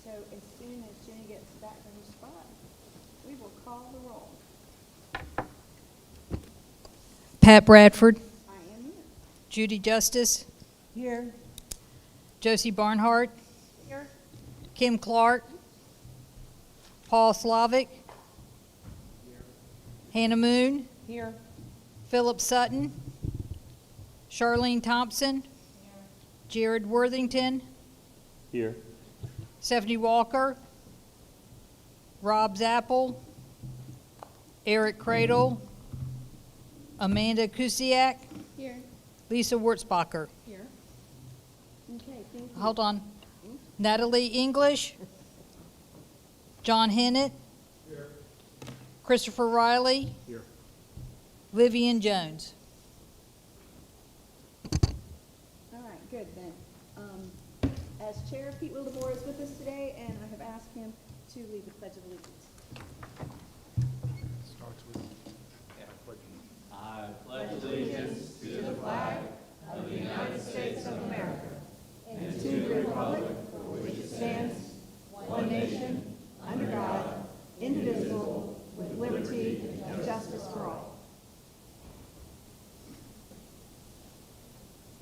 So as soon as Jenny gets back to her spot, we will call the roll. Pat Bradford, I am here. Judy Justice, Here. Josie Barnhart, Here. Kim Clark, Paul Slavic, Hannah Moon, Here. Philip Sutton, Charlene Thompson, Jared Worthington, Here. Stephanie Walker, Rob Zappel, Eric Cradle, Amanda Kusiak, Here. Lisa Wurzbacher. Here. Okay, thank you. Hold on. Natalie English, John Hennett, Christopher Riley, Here. Vivian Jones. All right, good then. As chair, Pete Wildebohr is with us today, and I have asked him to lead the Pledge of Allegiance. Starts with And to the republic for which it stands, one nation, under God, indivisible, with liberty and justice for all.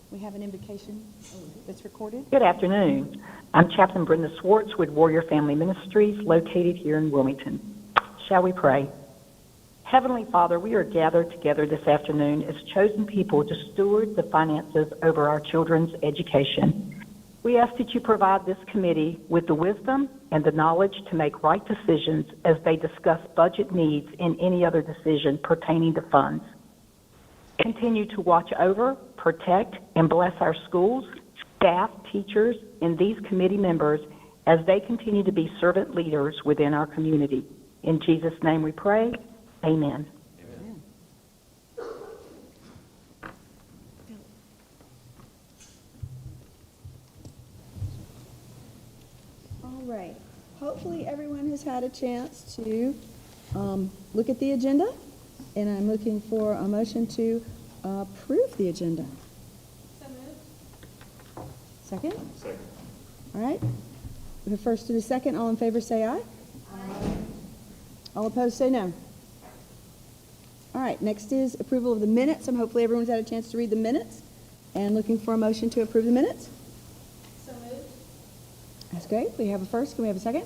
We have an invocation that's recorded. Good afternoon. I'm Chaplain Brenda Swartz with Warrior Family Ministries, located here in Wilmington. Shall we pray? Heavenly Father, we are gathered together this afternoon as chosen people to steward the finances over our children's education. We ask that you provide this committee with the wisdom and the knowledge to make right decisions as they discuss budget needs and any other decision pertaining to funds. Continue to watch over, protect, and bless our schools, staff, teachers, and these committee members as they continue to be servant leaders within our community. In Jesus' name we pray. Amen. All right. Hopefully everyone has had a chance to look at the agenda, and I'm looking for a motion to approve the agenda. So moved. Second? Second. All right. We have first and a second. All in favor say aye. Aye. All opposed say no. All right. Next is approval of the minutes. Hopefully everyone's had a chance to read the minutes, and looking for a motion to approve the minutes. So moved. That's great. We have a first. Can we have a second?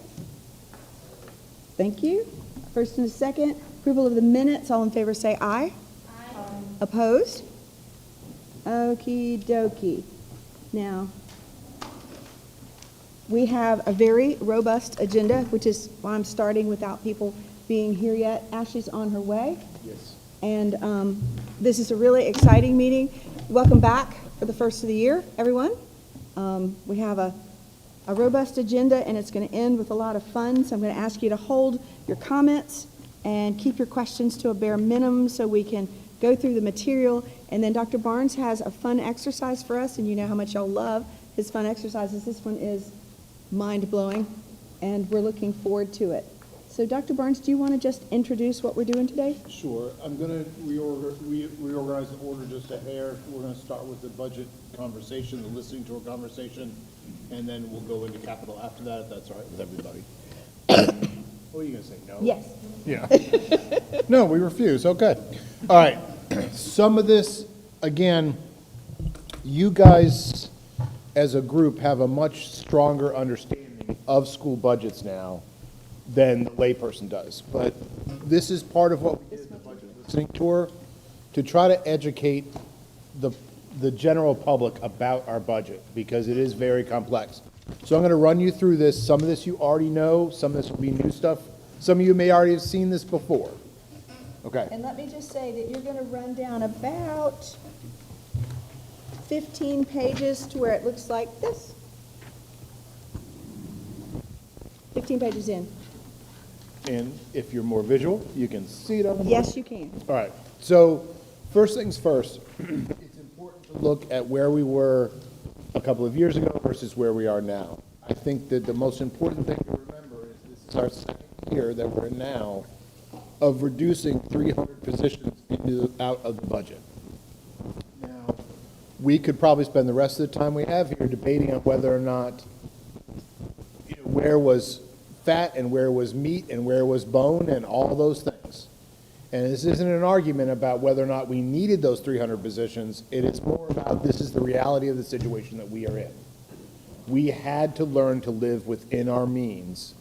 Thank you. First and a second. Approval of the minutes. All in favor say aye. Aye. Opposed? Okie dokie. Now, we have a very robust agenda, which is why I'm starting without people being here yet. Ashley's on her way. Yes. And this is a really exciting meeting. Welcome back for the first of the year, everyone. We have a robust agenda, and it's going to end with a lot of fun. So I'm going to ask you to hold your comments and keep your questions to a bare minimum so we can go through the material. And then Dr. Barnes has a fun exercise for us, and you know how much y'all love his fun exercises. This one is mind-blowing, and we're looking forward to it. So Dr. Barnes, do you want to just introduce what we're doing today? Sure. I'm going to reorganize the order just a hair. We're going to start with the budget conversation, the listening to a conversation, and then we'll go into capital after that, if that's all right with everybody. What are you going to say, no? Yes. Yeah. No, we refuse. Okay. All right. Some of this, again, you guys as a group have a much stronger understanding of school budgets now than the layperson does. But this is part of what we did in the budget listening tour, to try to educate the general public about our budget, because it is very complex. So I'm going to run you through this. Some of this you already know. Some of this will be new stuff. Some of you may already have seen this before. Okay. And let me just say that you're going to run down about 15 pages to where it looks like this. 15 pages in. And if you're more visual, you can see it on the board. Yes, you can. All right. So first things first, it's important to look at where we were a couple of years ago versus where we are now. I think that the most important thing to remember is this is our second year that we're in now of reducing 300 positions out of the budget. Now, we could probably spend the rest of the time we have here debating on whether or not, where was fat and where was meat and where was bone and all those things. And this isn't an argument about whether or not we needed those 300 positions. It is more about this is the reality of the situation that we are in. We had to learn to live within our means,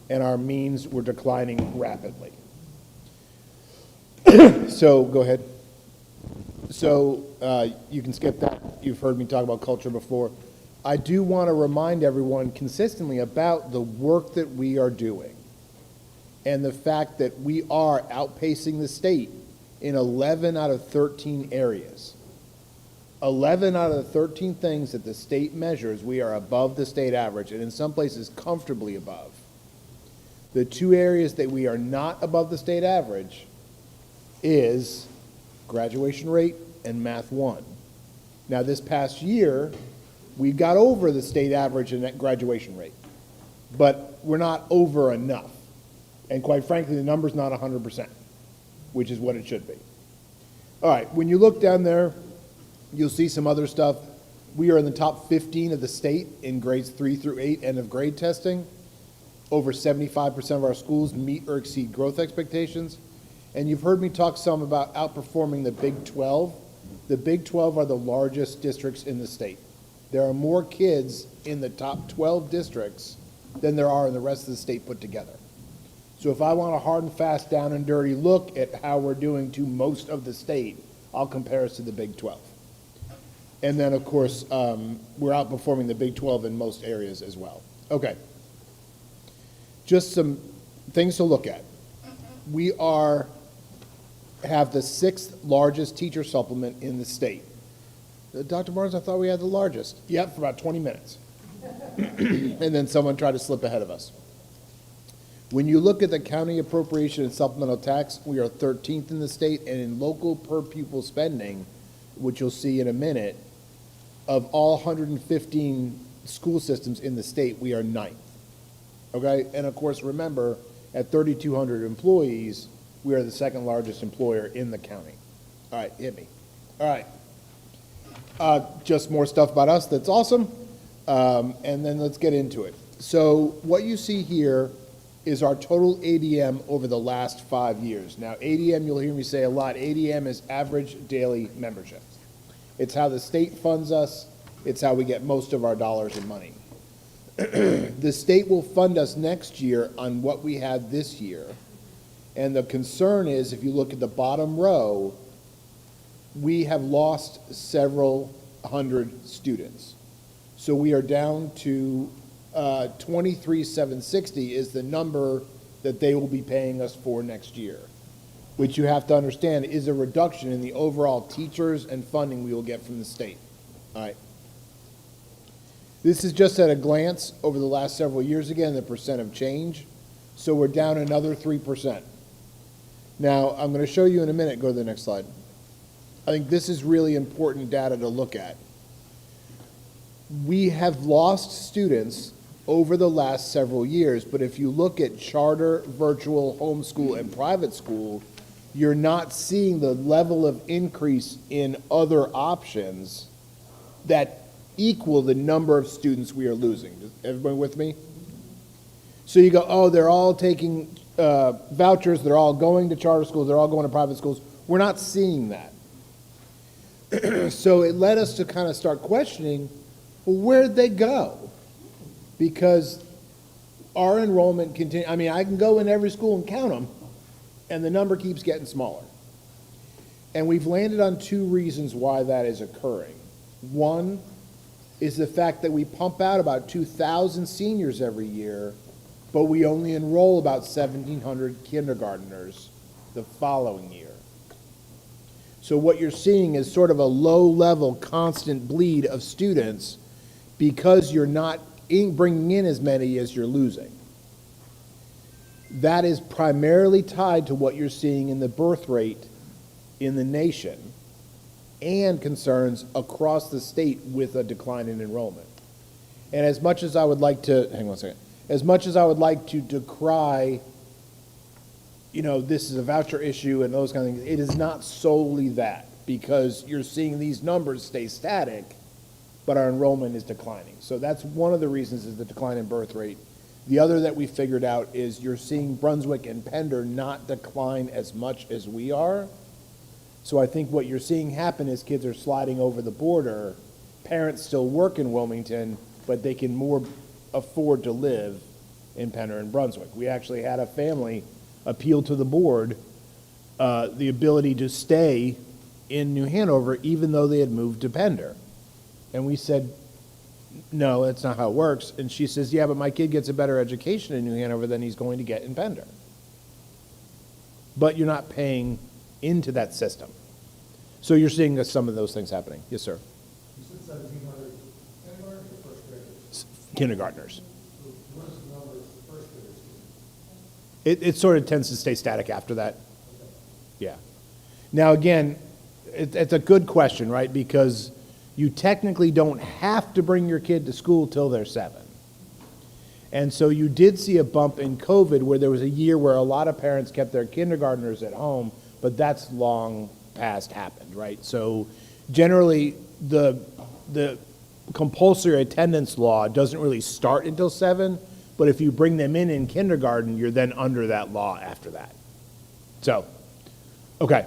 and our means were declining rapidly. So, go ahead. So, you can skip that. You've heard me talk about culture before. I do want to remind everyone consistently about the work that we are doing and the fact that we are outpacing the state in 11 out of 13 areas. 11 out of the 13 things that the state measures, we are above the state average, and in some places comfortably above. The two areas that we are not above the state average is graduation rate and Math 1. Now, this past year, we got over the state average in that graduation rate, but we're not over enough. And quite frankly, the number's not 100%, which is what it should be. All right, when you look down there, you'll see some other stuff. We are in the top 15 of the state in grades 3 through 8 end of grade testing. Over 75% of our schools meet or exceed growth expectations. And you've heard me talk some about outperforming the Big 12. The Big 12 are the largest districts in the state. There are more kids in the top 12 districts than there are in the rest of the state put together. So if I want a hard and fast, down and dirty look at how we're doing to most of the state, I'll compare us to the Big 12. And then, of course, we're outperforming the Big 12 in most areas as well. Okay. Just some things to look at. We have the 6th largest teacher supplement in the state. Dr. Barnes, I thought we had the largest. Yep, for about 20 minutes. And then someone tried to slip ahead of us. When you look at the county appropriation and supplemental tax, we are 13th in the state, and in local per pupil spending, which you'll see in a minute, of all 115 school systems in the state, we are 9th. Okay? And of course, remember, at 3,200 employees, we are the 2nd largest employer in the county. All right, hit me. All right. Just more stuff about us that's awesome. And then let's get into it. So what you see here is our total ADM over the last 5 years. Now, ADM, you'll hear me say a lot, ADM is average daily membership. It's how the state funds us. It's how we get most of our dollars and money. The state will fund us next year on what we had this year. And the concern is, if you look at the bottom row, we have lost several hundred students. So we are down to 23,760 is the number that they will be paying us for next year, which you have to understand is a reduction in the overall teachers and funding we will get from the state. All right. This is just at a glance over the last several years again, the percent of change. So we're down another 3%. Now, I'm going to show you in a minute. Go to the next slide. I think this is really important data to look at. We have lost students over the last several years, but if you look at charter, virtual, homeschool, and private school, you're not seeing the level of increase in other options that equal the number of students we are losing. Is everybody with me? So you go, oh, they're all taking vouchers, they're all going to charter schools, they're all going to private schools. We're not seeing that. So it led us to kind of start questioning, well, where'd they go? Because our enrollment continues. I mean, I can go in every school and count them, and the number keeps getting smaller. And we've landed on 2 reasons why that is occurring. One is the fact that we pump out about 2,000 seniors every year, but we only enroll about 1,700 kindergartners the following year. So what you're seeing is sort of a low-level, constant bleed of students because you're not bringing in as many as you're losing. That is primarily tied to what you're seeing in the birth rate in the nation and concerns across the state with a decline in enrollment. And as much as I would like to, hang on a second, as much as I would like to decry, you know, this is a voucher issue and those kind of things, it is not solely that, because you're seeing these numbers stay static, but our enrollment is declining. So that's one of the reasons is the decline in birth rate. The other that we figured out is you're seeing Brunswick and Pender not decline as much as we are. So I think what you're seeing happen is kids are sliding over the border. Parents still work in Wilmington, but they can more afford to live in Pender and Brunswick. We actually had a family appeal to the board the ability to stay in New Hanover even though they had moved to Pender. And we said, no, that's not how it works. And she says, yeah, but my kid gets a better education in New Hanover than he's going to get in Pender. But you're not paying into that system. So you're seeing some of those things happening. Yes, sir. You said 1,700 kindergarten or first graders? Kindergartners. So what is the number of first graders? It sort of tends to stay static after that. Yeah. Now, again, it's a good question, right? Because you technically don't have to bring your kid to school till they're 7. And so you did see a bump in COVID where there was a year where a lot of parents kept their kindergartners at home, but that's long past happened, right? So generally, the compulsory attendance law doesn't really start until 7, but if you bring them in kindergarten, you're then under that law after that. So, okay.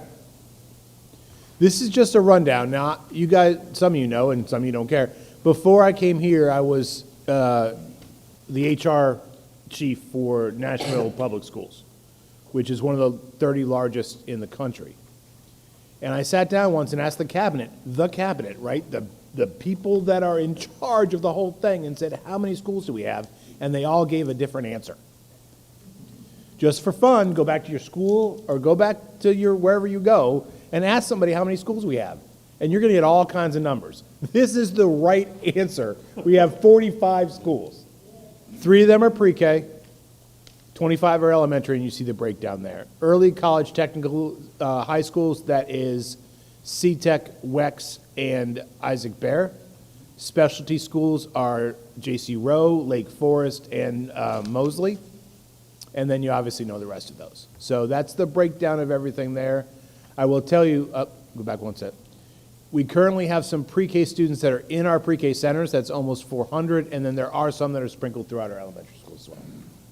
This is just a rundown. Now, you guys, some of you know and some of you don't care. Before I came here, I was the HR chief for Nashville Public Schools, which is one of the 30 largest in the country. And I sat down once and asked the cabinet, right, the people that are in charge of the whole thing, and said, how many schools do we have? And they all gave a different answer. Just for fun, go back to your school or go back to your wherever you go and ask somebody how many schools we have. And you're going to get all kinds of numbers. This is the right answer. We have 45 schools. 3 of them are pre-K, 25 are elementary, and you see the breakdown there. Early college technical high schools, that is C-Tech, WEX, and Isaac Bear. Specialty schools are J.C. Rowe, Lake Forest, and Mosley. And then you obviously know the rest of those. So that's the breakdown of everything there. I will tell you, go back one step. We currently have some pre-K students that are in our pre-K centers. That's almost 400, and then there are some that are sprinkled throughout our elementary schools as well.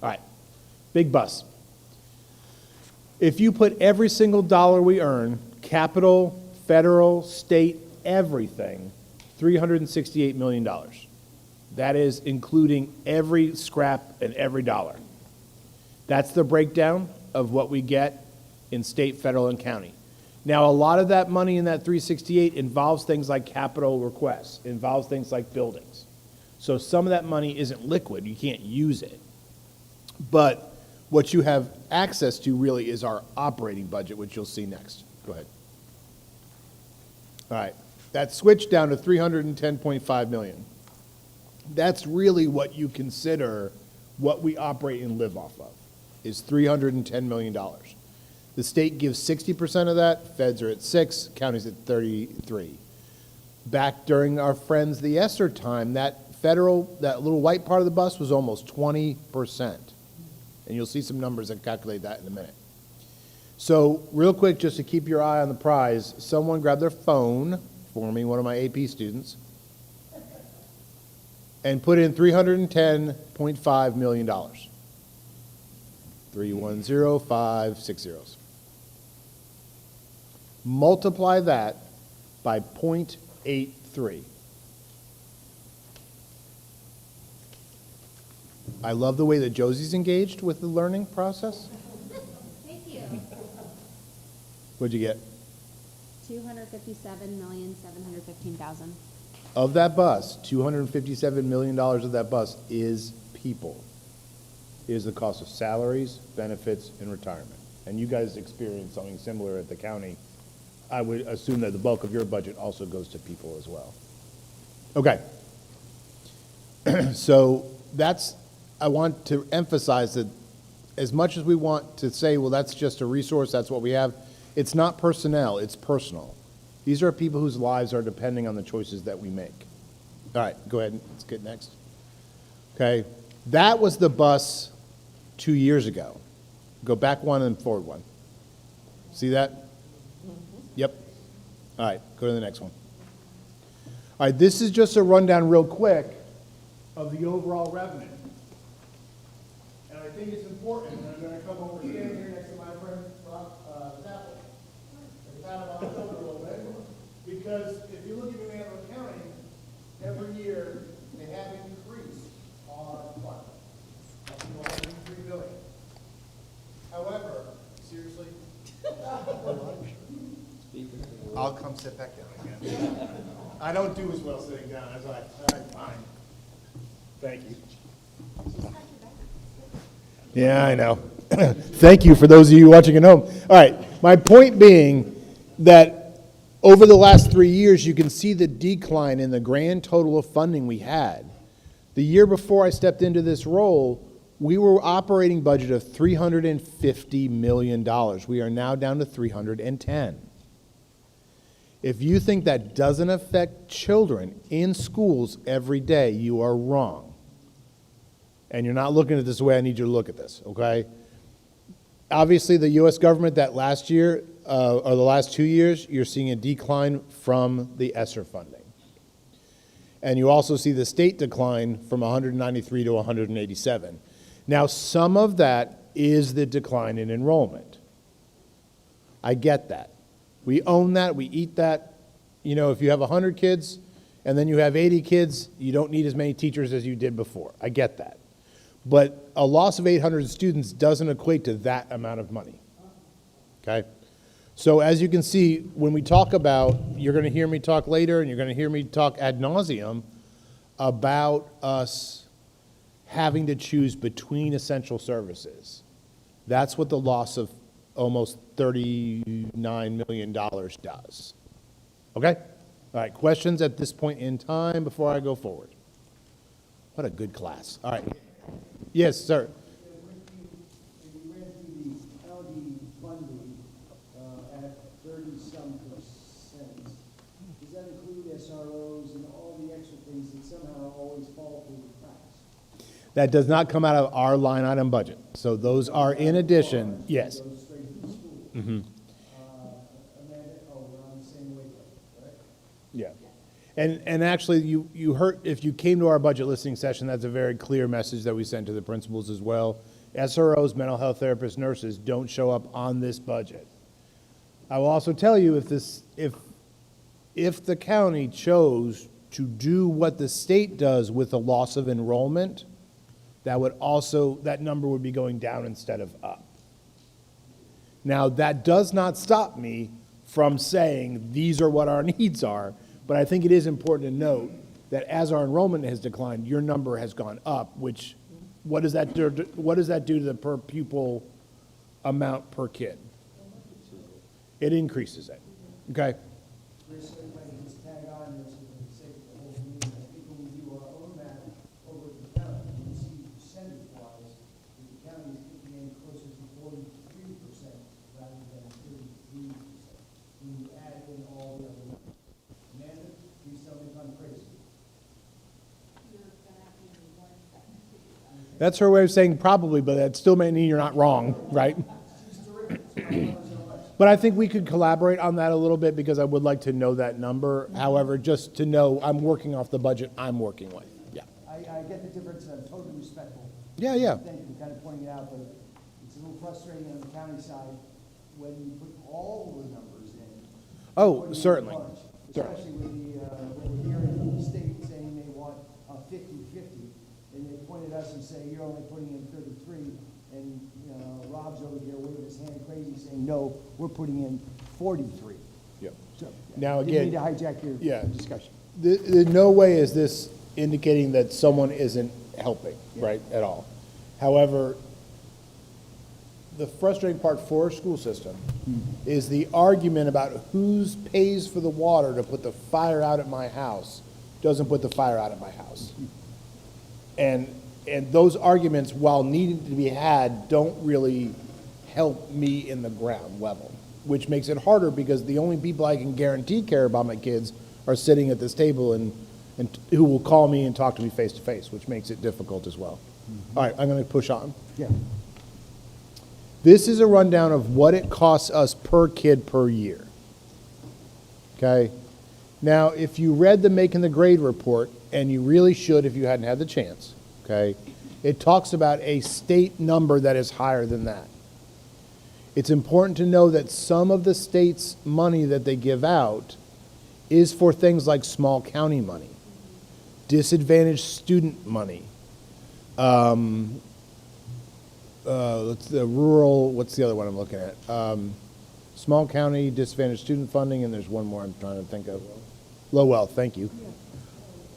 All right, big bus. If you put every single dollar we earn, capital, federal, state, everything, $368 million. That is including every scrap and every dollar. That's the breakdown of what we get in state, federal, and county. Now, a lot of that money in that 368 involves things like capital requests, involves things like buildings. So some of that money isn't liquid. You can't use it. But what you have access to really is our operating budget, which you'll see next. Go ahead. All right. That switched down to $310.5 million. That's really what you consider what we operate and live off of, is $310 million. The state gives 60% of that, feds are at 6, counties at 33. Back during our friends the Esser time, that federal, that little white part of the bus was almost 20%. And you'll see some numbers that calculate that in a minute. So real quick, just to keep your eye on the prize, someone grab their phone for me, one of my AP students, and put in $310.5 million. 310560. Multiply that by 0.83. I love the way that Josie's engaged with the learning process. Thank you. What'd you get? 257,715,000. Of that bus, $257 million of that bus is people. It is the cost of salaries, benefits, and retirement. And you guys experience something similar at the county. I would assume that the bulk of your budget also goes to people as well. Okay. So that's, I want to emphasize that as much as we want to say, well, that's just a resource, that's what we have, it's not personnel, it's personal. These are people whose lives are depending on the choices that we make. All right, go ahead, let's get next. Okay, that was the bus 2 years ago. Go back one and forward one. See that? Yep. All right, go to the next one. All right, this is just a rundown real quick of the overall revenue. and I think it's important, and I'm gonna come over stand here next to my friend, Rob, Zapple, and pat him on the shoulder a little bit, because if you look at New Hanover County, every year, they have increased our fund, up to 103 million. However, seriously, I'll come sit back down again. I don't do as well sitting down as all right, fine. Thank you. Yeah, I know. Thank you for those of you watching at home. All right, my point being that over the last 3 years, you can see the decline in the grand total of funding we had. The year before I stepped into this role, we were operating budget of $350 million. We are now down to 310. If you think that doesn't affect children in schools every day, you are wrong. And you're not looking at this the way I need you to look at this, okay? Obviously, the U.S. government that last year, or the last 2 years, you're seeing a decline from the ESSER funding. And you also see the state decline from 193 to 187. Now, some of that is the decline in enrollment. I get that. We own that, we eat that. You know, if you have 100 kids and then you have 80 kids, you don't need as many teachers as you did before. I get that. But a loss of 800 students doesn't equate to that amount of money, okay? So as you can see, when we talk about, you're going to hear me talk later and you're going to hear me talk ad nauseum about us having to choose between essential services. That's what the loss of almost $39 million does. Okay? All right, questions at this point in time before I go forward? What a good class. All right. Yes, sir. If you went through the county funding at 30-some percent, does that include SROs and all the extra things that somehow always fall through the cracks? That does not come out of our line item budget. So those are in addition, yes. Goes straight to the school. Mhm. Amanda, we're on the same wavelength, correct? Yeah. And actually, you heard, if you came to our budget listening session, that's a very clear message that we sent to the principals as well. SROs, mental health therapists, nurses, don't show up on this budget. I will also tell you, if the county chose to do what the state does with the loss of enrollment, that number would be going down instead of up. Now, that does not stop me from saying these are what our needs are, but I think it is important to note that as our enrollment has declined, your number has gone up, which, what does that do to the per pupil amount per kid? It increases it, okay? Chris, if I can just tag on this for the sake of the whole meeting, I think when we do our own math over at the county, we see percentage-wise, that the county is kicking in closer to 43% rather than 33%. When you add in all the other numbers. Amanda, please tell me if I'm crazy. That's her way of saying probably, but that still may mean you're not wrong, right? She's terrific. So I love her so much. But I think we could collaborate on that a little bit because I would like to know that number. However, just to know, I'm working off the budget I'm working with. Yeah. I get the difference, and I'm totally respectful. Yeah, yeah. Thank you for kind of pointing it out, but it's a little frustrating on the county side when you put all the numbers in. Oh, putting in a certainly. bunch, Certainly. Especially with when we're hearing from the state saying they want a 50-50, and they point at us and say, you're only putting in 33, and Rob's over here waving his hand crazy saying, no, we're putting in 43. Yep. So, Now, didn't again, mean to hijack your yeah. discussion. In no way is this indicating that someone isn't helping, right, at all. However, the frustrating part for our school system is the argument about who pays for the water to put the fire out at my house doesn't put the fire out at my house. And those arguments, while needing to be had, don't really help me in the ground level, which makes it harder because the only people I can guarantee care about my kids are sitting at this table and who will call me and talk to me face to face, which makes it difficult as well. All right, I'm going to push on. Yeah. This is a rundown of what it costs us per kid per year. Okay? Now, if you read the Making the Grade report, and you really should if you hadn't had the chance, okay, it talks about a state number that is higher than that. It's important to know that some of the state's money that they give out is for things like small county money, disadvantaged student money, what's the rural, what's the other one I'm looking at? Small county, disadvantaged student funding, and there's one more I'm trying to think of. Low wealth, thank you.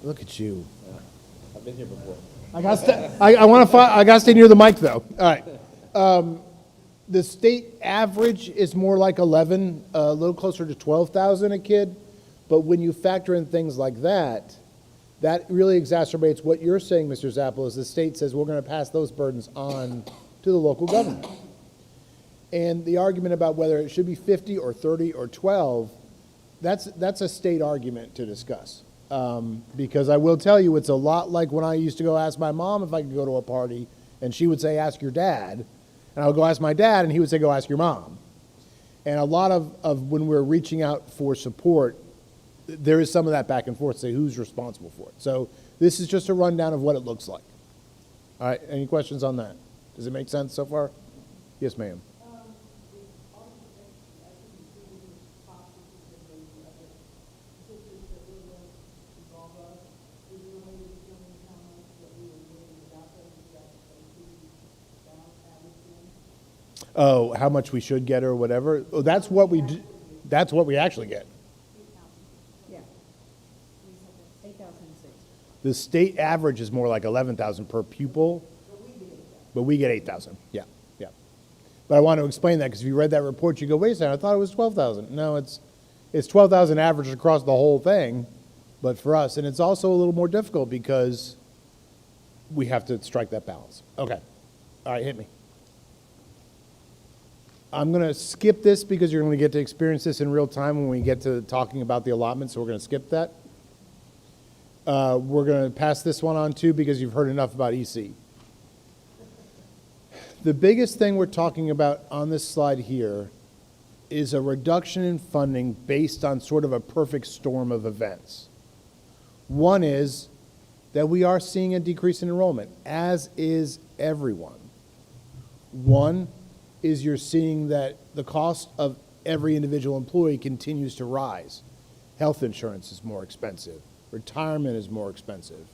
Look at you. I've been here before. I gotta stay near the mic though. All right. The state average is more like 11, a little closer to 12,000 a kid. But when you factor in things like that, that really exacerbates what you're saying, Mr. Zappel, is the state says we're going to pass those burdens on to the local government. And the argument about whether it should be 50 or 30 or 12, that's a state argument to discuss. Because I will tell you, it's a lot like when I used to go ask my mom if I could go to a party, and she would say, ask your dad. And I would go ask my dad, and he would say, go ask your mom. And a lot of when we're reaching out for support, there is some of that back and forth, say who's responsible for it. So this is just a rundown of what it looks like. All right, any questions on that? Does it make sense so far? Yes, ma'am. Oh, how much we should get or whatever? Oh, that's what we do. That's what we actually get. Yeah. 8,006. The state average is more like 11,000 per pupil, but we get 8,000. Yeah, yeah. But I want to explain that because if you read that report, you go, wait a second, I thought it was 12,000. No, it's 12,000 average across the whole thing, but for us, and it's also a little more difficult because we have to strike that balance. Okay. All right, hit me. I'm going to skip this because you're going to get to experience this in real time when we get to talking about the allotment, so we're going to skip that. We're going to pass this one on too because you've heard enough about EC. The biggest thing we're talking about on this slide here is a reduction in funding based on sort of a perfect storm of events. One is that we are seeing a decrease in enrollment, as is everyone. One is you're seeing that the cost of every individual employee continues to rise. Health insurance is more expensive. Retirement is more expensive.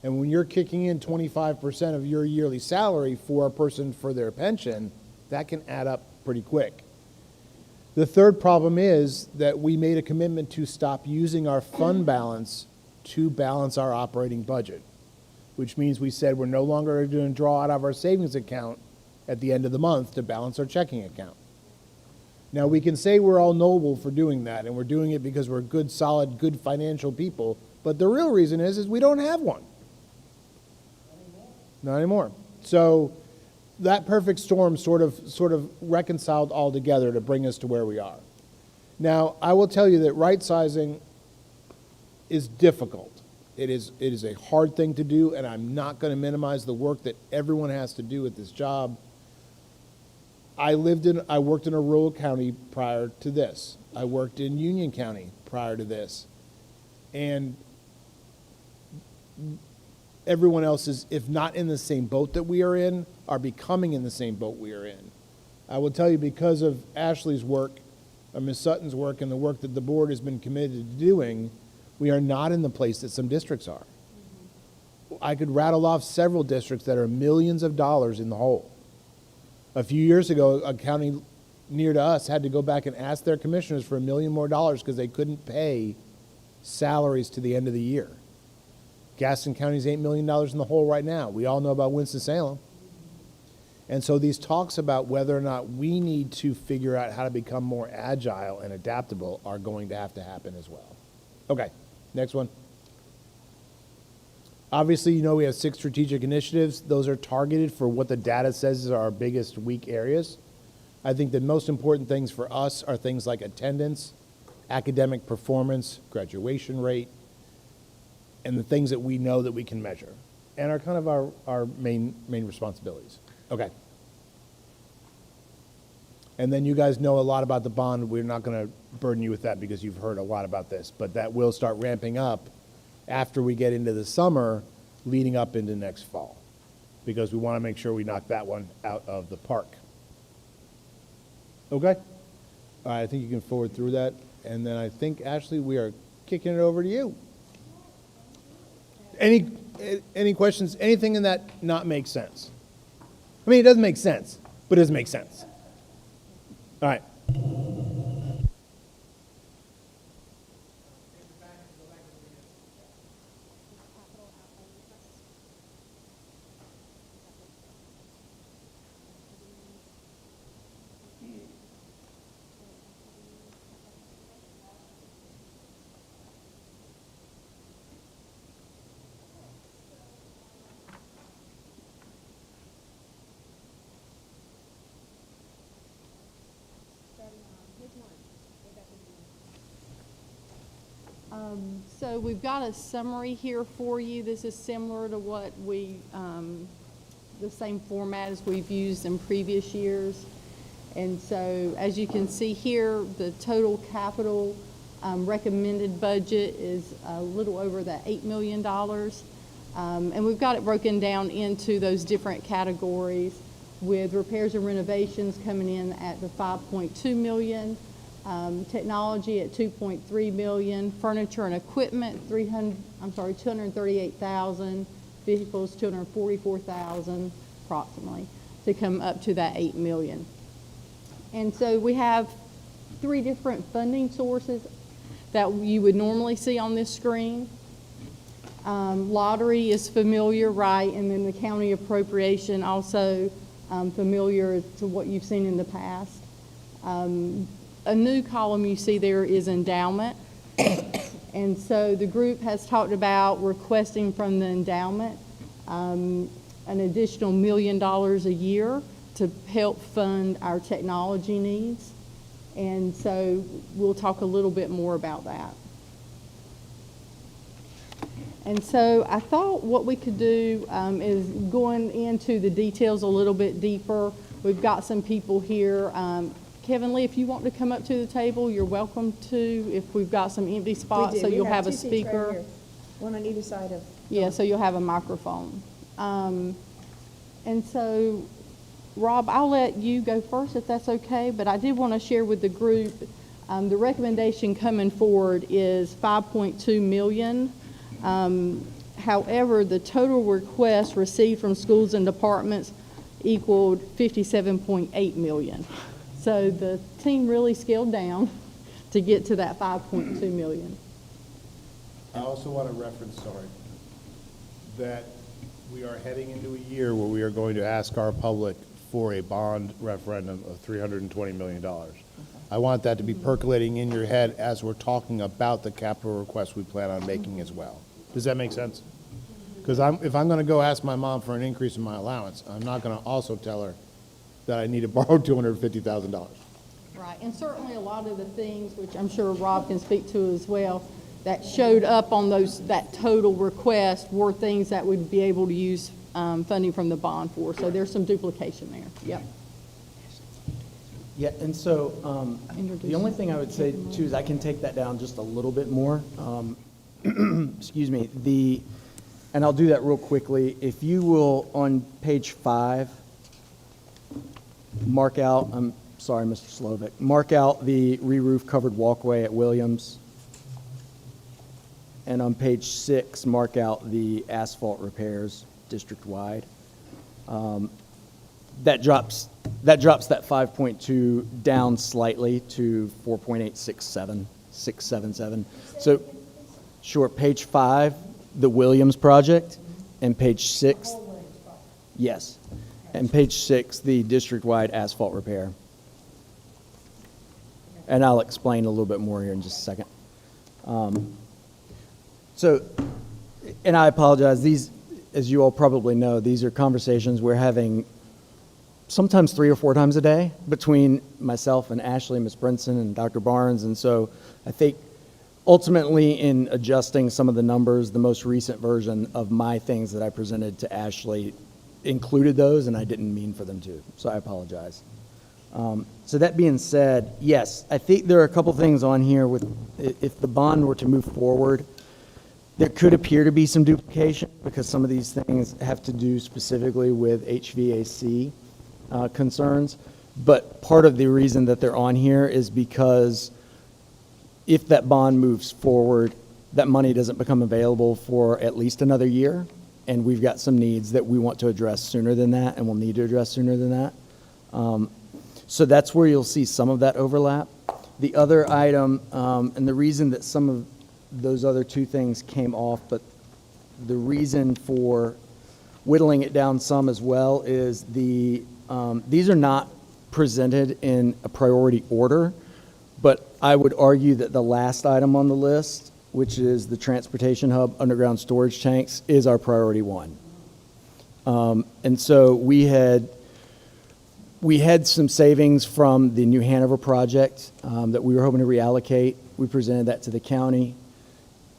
And when you're kicking in 25% of your yearly salary for a person for their pension, that can add up pretty quick. The third problem is that we made a commitment to stop using our fund balance to balance our operating budget, which means we said we're no longer going to draw out of our savings account at the end of the month to balance our checking account. Now, we can say we're all noble for doing that, and we're doing it because we're good, solid, good financial people, but the real reason is we don't have one. Not anymore. So that perfect storm sort of reconciled all together to bring us to where we are. Now, I will tell you that right-sizing is difficult. It is a hard thing to do, and I'm not going to minimize the work that everyone has to do at this job. I worked in a rural county prior to this. I worked in Union County prior to this. And everyone else is, if not in the same boat that we are in, are becoming in the same boat we are in. I will tell you, because of Ashley's work, or Ms. Sutton's work, and the work that the board has been committed to doing, we are not in the place that some districts are. I could rattle off several districts that are millions of dollars in the hole. A few years ago, a county near to us had to go back and ask their commissioners for $1 million more because they couldn't pay salaries to the end of the year. Gaston County's $8 million in the hole right now. We all know about Winston-Salem. And so these talks about whether or not we need to figure out how to become more agile and adaptable are going to have to happen as well. Okay, next one. Obviously, you know we have 6 strategic initiatives. Those are targeted for what the data says are our biggest weak areas. I think the most important things for us are things like attendance, academic performance, graduation rate, and the things that we know that we can measure, and are kind of our main responsibilities. Okay. And then you guys know a lot about the bond. We're not going to burden you with that because you've heard a lot about this, but that will start ramping up after we get into the summer, leading up into next fall. because we want to make sure we knock that one out of the park. Okay? All right, I think you can forward through that. And then I think, Ashley, we are kicking it over to you. Any questions? Anything in that not make sense? I mean, it doesn't make sense, but it does make sense. All right. So we've got a summary here for you. This is similar to what the same format as we've used in previous years. And so as you can see here, the total capital recommended budget is a little over that $8 million. And we've got it broken down into those different categories, with repairs and renovations coming in at the 5.2 million. Technology at 2.3 million, furniture and equipment 238,000, vehicles 244,000 approximately, to come up to that 8 million. And so we have 3 different funding sources that you would normally see on this screen. Lottery is familiar, right? And then the county appropriation also familiar to what you've seen in the past. A new column you see there is endowment. And so the group has talked about requesting from the endowment an additional $1 million a year to help fund our technology needs. And so we'll talk a little bit more about that. And so I thought what we could do is going into the details a little bit deeper. We've got some people here. Kevin Lee, if you want to come up to the table, you're welcome to. If we've got some empty spots, so you'll have a 2 seats right speaker. here, one on either side of. Yeah, so you'll have a microphone. And so, Rob, I'll let you go first if that's okay, but I did want to share with the group, the recommendation coming forward is 5.2 million. However, the total request received from schools and departments equaled 57.8 million. So the team really scaled down to get to that 5.2 million. I also want to reference, that we are heading into a year where we are going to ask our public for a bond referendum of $320 million. I want that to be percolating in your head as we're talking about the capital requests we plan on making as well. Does that make sense? Because if I'm going to go ask my mom for an increase in my allowance, I'm not going to also tell her that I need to borrow $250,000. Right, and certainly a lot of the things, which I'm sure Rob can speak to as well, that showed up on that total request were things that we'd be able to use funding from the bond for. So there's some duplication there. Yep. Yeah, and so the only thing I would say too is I can take that down just a little bit more. Excuse me. And I'll do that real quickly. If you will, on page 5, mark out, I'm sorry, Mr. Slovic, mark out the re-roof covered walkway at Williams. And on page 6, mark out the asphalt repairs district-wide. That drops that 5.2 down slightly to 4.867677. So, sure, page 5, the Williams project, and page 6, yes. And page 6, the district-wide asphalt repair. And I'll explain a little bit more here in just a second. So, and I apologize, these, as you all probably know, these are conversations we're having sometimes 3 or 4 times a day between myself and Ashley, Ms. Brinson, and Dr. Barnes. And so I think ultimately in adjusting some of the numbers, the most recent version of my things that I presented to Ashley included those, and I didn't mean for them to, so I apologize. So that being said, yes, I think there are a couple things on here with, if the bond were to move forward, There could appear to be some duplication because some of these things have to do specifically with HVAC concerns. But part of the reason that they're on here is because if that bond moves forward, that money doesn't become available for at least another year. And we've got some needs that we want to address sooner than that, and we'll need to address sooner than that. So that's where you'll see some of that overlap. The other item, and the reason that some of those other two things came off, but the reason for whittling it down some as well is these are not presented in a priority order, but I would argue that the last item on the list, which is the transportation hub underground storage tanks, is our priority one. And so we had some savings from the New Hanover project that we were hoping to reallocate. We presented that to the county.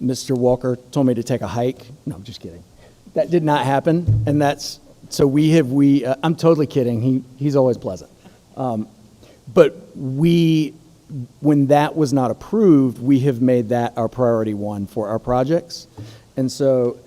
Mr. Walker told me to take a hike. No, I'm just kidding. That did not happen, and so I'm totally kidding. He's always pleasant. But when that was not approved, we have made that our priority one for our projects. And so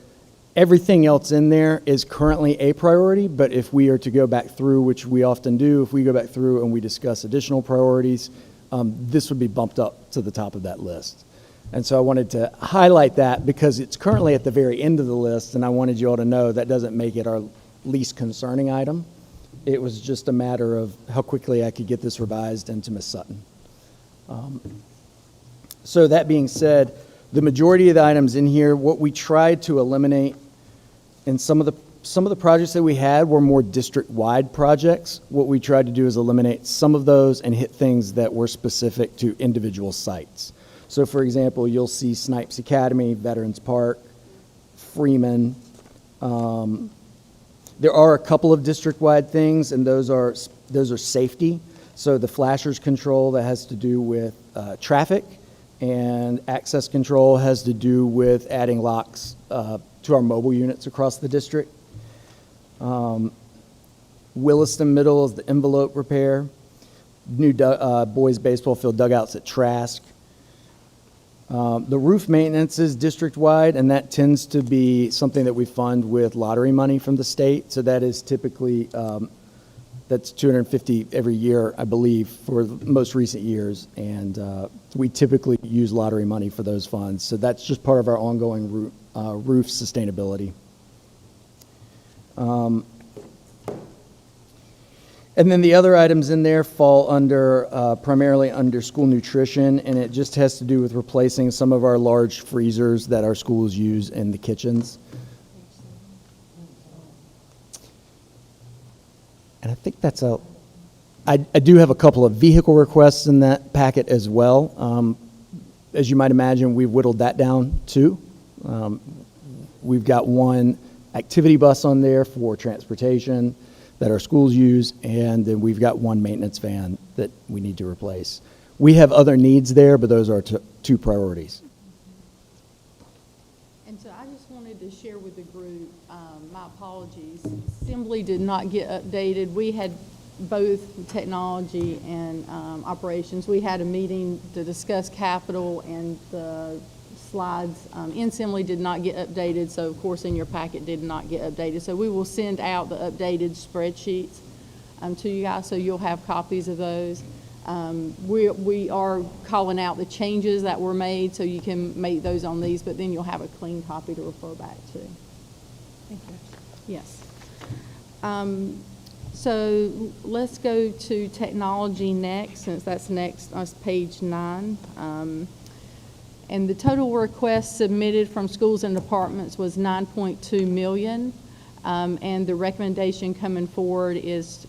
everything else in there is currently a priority, but if we are to go back through, which we often do, if we go back through and we discuss additional priorities, this would be bumped up to the top of that list. And so I wanted to highlight that because it's currently at the very end of the list, and I wanted you all to know that doesn't make it our least concerning item. It was just a matter of how quickly I could get this revised into Ms. Sutton. So that being said, the majority of the items in here, what we tried to eliminate in some of the projects that we had were more district-wide projects. What we tried to do is eliminate some of those and hit things that were specific to individual sites. So for example, you'll see Snipes Academy, Veterans Park, Freeman. There are a couple of district-wide things, and those are safety. So the flashers control that has to do with traffic, and access control has to do with adding locks to our mobile units across the district. Williston Middle is the envelope repair. New boys baseball field dugouts at Trask. The roof maintenance is district-wide, and that tends to be something that we fund with lottery money from the state. So that is typically, that's $250 every year, I believe, for the most recent years. And we typically use lottery money for those funds. So that's just part of our ongoing roof sustainability. And then the other items in there fall primarily under school nutrition, and it just has to do with replacing some of our large freezers that our schools use in the kitchens. And I think that's I do have a couple of vehicle requests in that packet as well. As you might imagine, we've whittled that down too. We've got one activity bus on there for transportation that our schools use, and then we've got one maintenance van that we need to replace. We have other needs there, but those are two priorities. And so I just wanted to share with the group, my apologies. Assembly did not get updated. We had both technology and operations. We had a meeting to discuss capital, and the slides in Assembly did not get updated, so of course in your packet did not get updated. So we will send out the updated spreadsheets to you guys, so you'll have copies of those. We are calling out the changes that were made, so you can make those on these, but then you'll have a clean copy to refer back to. Thank you. Yes. So let's go to technology next, since that's next on page 9. And the total request submitted from schools and departments was $9.2 million, and the recommendation coming forward is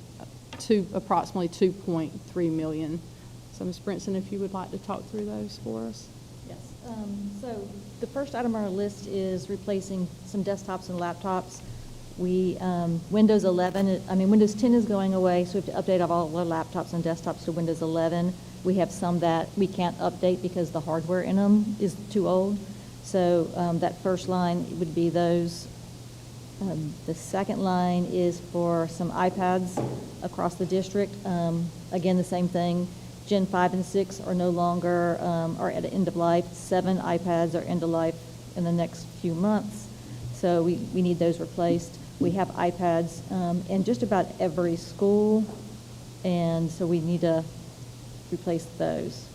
approximately $2.3 million. So Ms. Brinson, if you would like to talk through those for us. Yes. So the first item on our list is replacing some desktops and laptops. Windows 10 is going away, so we have to update all our laptops and desktops to Windows 11. We have some that we can't update because the hardware in them is too old. So that first line would be those. The second line is for some iPads across the district. Again, the same thing. Gen 5 and 6 are no longer, are at an end of life. 7 iPads are end of life in the next few months. So we need those replaced. We have iPads in just about every school, and so we need to replace those.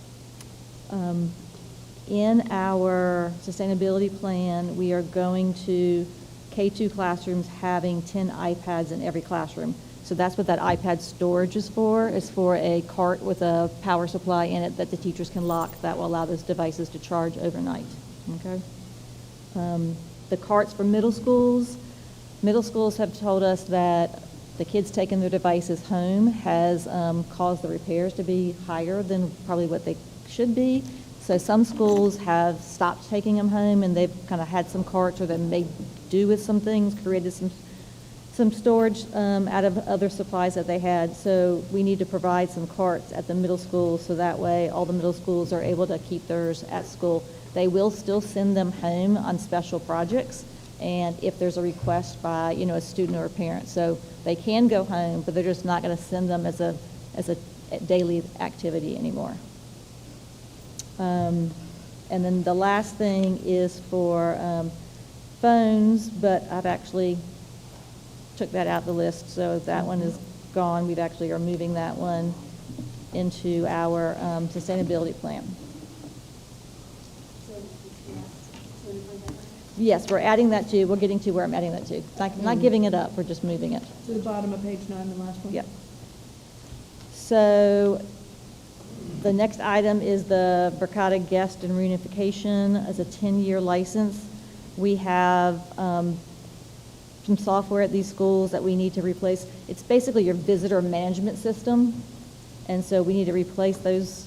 In our sustainability plan, we are going to K-2 classrooms having 10 iPads in every classroom. So that's what that iPad storage is for. It's for a cart with a power supply in it that the teachers can lock that will allow those devices to charge overnight. Okay? The carts for middle schools have told us that the kids taking their devices home has caused the repairs to be higher than probably what they should be. So some schools have stopped taking them home, and they've kind of had some carts, or they made do with some things, created some storage out of other supplies that they had. So we need to provide some carts at the middle school, so that way all the middle schools are able to keep theirs at school. They will still send them home on special projects, and if there's a request by, a student or a parent. So they can go home, but they're just not going to send them as a daily activity anymore. And then the last thing is for phones, but I've actually took that out of the list, so that one is gone. We actually are moving that one into our sustainability plan. Yes, we're adding that too. We're getting to where I'm adding that to. Not giving it up, we're just moving it. To the bottom of page 9, the last one? Yep. So the next item is the Verkada Guest and Reunification as a 10-year license. We have some software at these schools that we need to replace. It's basically your visitor management system, and so we need to replace those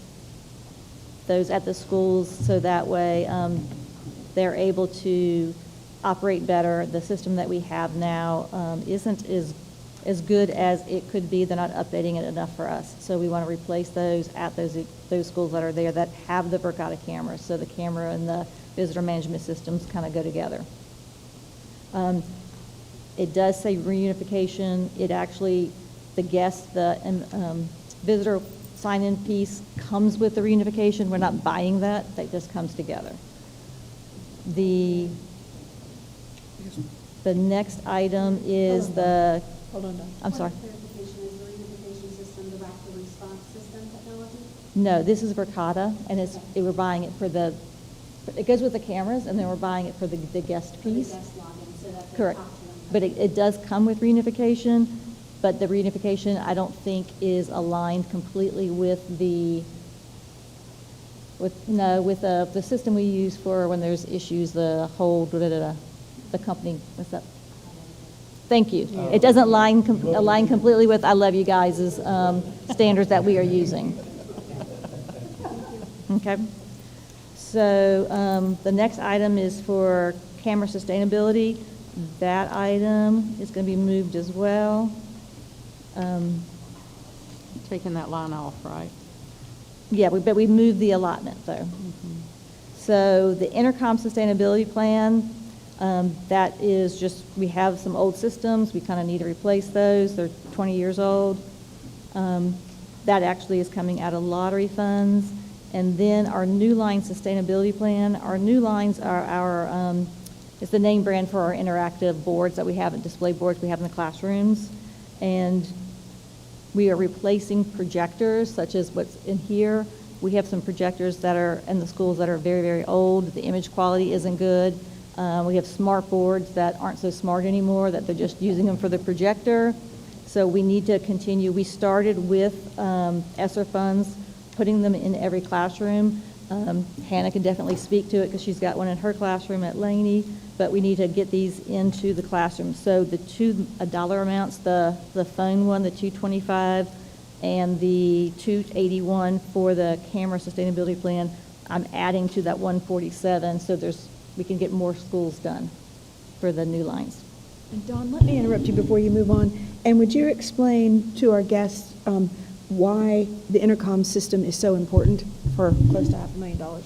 at the schools so that way they're able to operate better. The system that we have now isn't as good as it could be. They're not updating it enough for us. So we want to replace those at those schools that are there that have the Verkada cameras. So the camera and the visitor management systems kind of go together. It does say reunification. It actually, the visitor sign-in piece comes with the reunification. We're not buying that. That just comes together. The next item is the, Hold on, Don. I'm sorry. Clarification, is the reunification system the rapid response system technology? No, this is Verkada, and we're buying it it goes with the cameras, and then we're buying it for the guest piece. The guest login, so that they Correct. talk to them. But it does come with reunification, but the reunification, I don't think, is aligned completely with the system we use for when there's issues, the whole, the company, what's that? Thank you. It doesn't align completely with, I love you guys' standards that we are using. Okay. So the next item is for camera sustainability. That item is going to be moved as well. Taking that line off, right? Yeah, but we moved the allotment, though. So the intercom sustainability plan, that is just, we have some old systems. We kind of need to replace those. They're 20 years old. That actually is coming out of lottery funds. And then our new line sustainability plan. Our new lines are it's the name brand for our interactive boards that we have, display boards we have in the classrooms. And we are replacing projectors, such as what's in here. We have some projectors that are in the schools that are very, very old. The image quality isn't good. We have smart boards that aren't so smart anymore, that they're just using them for the projector. So we need to continue. We started with ESSER funds, putting them in every classroom. Hannah can definitely speak to it because she's got one in her classroom at Laney, but we need to get these into the classroom. So the two dollar amounts, the phone one, the $225, and the $281 for the camera sustainability plan, I'm adding to that $147, so we can get more schools done for the new lines. And Dawn, let me interrupt you before you move on. And would you explain to our guests why the intercom system is so important for close to $500,000?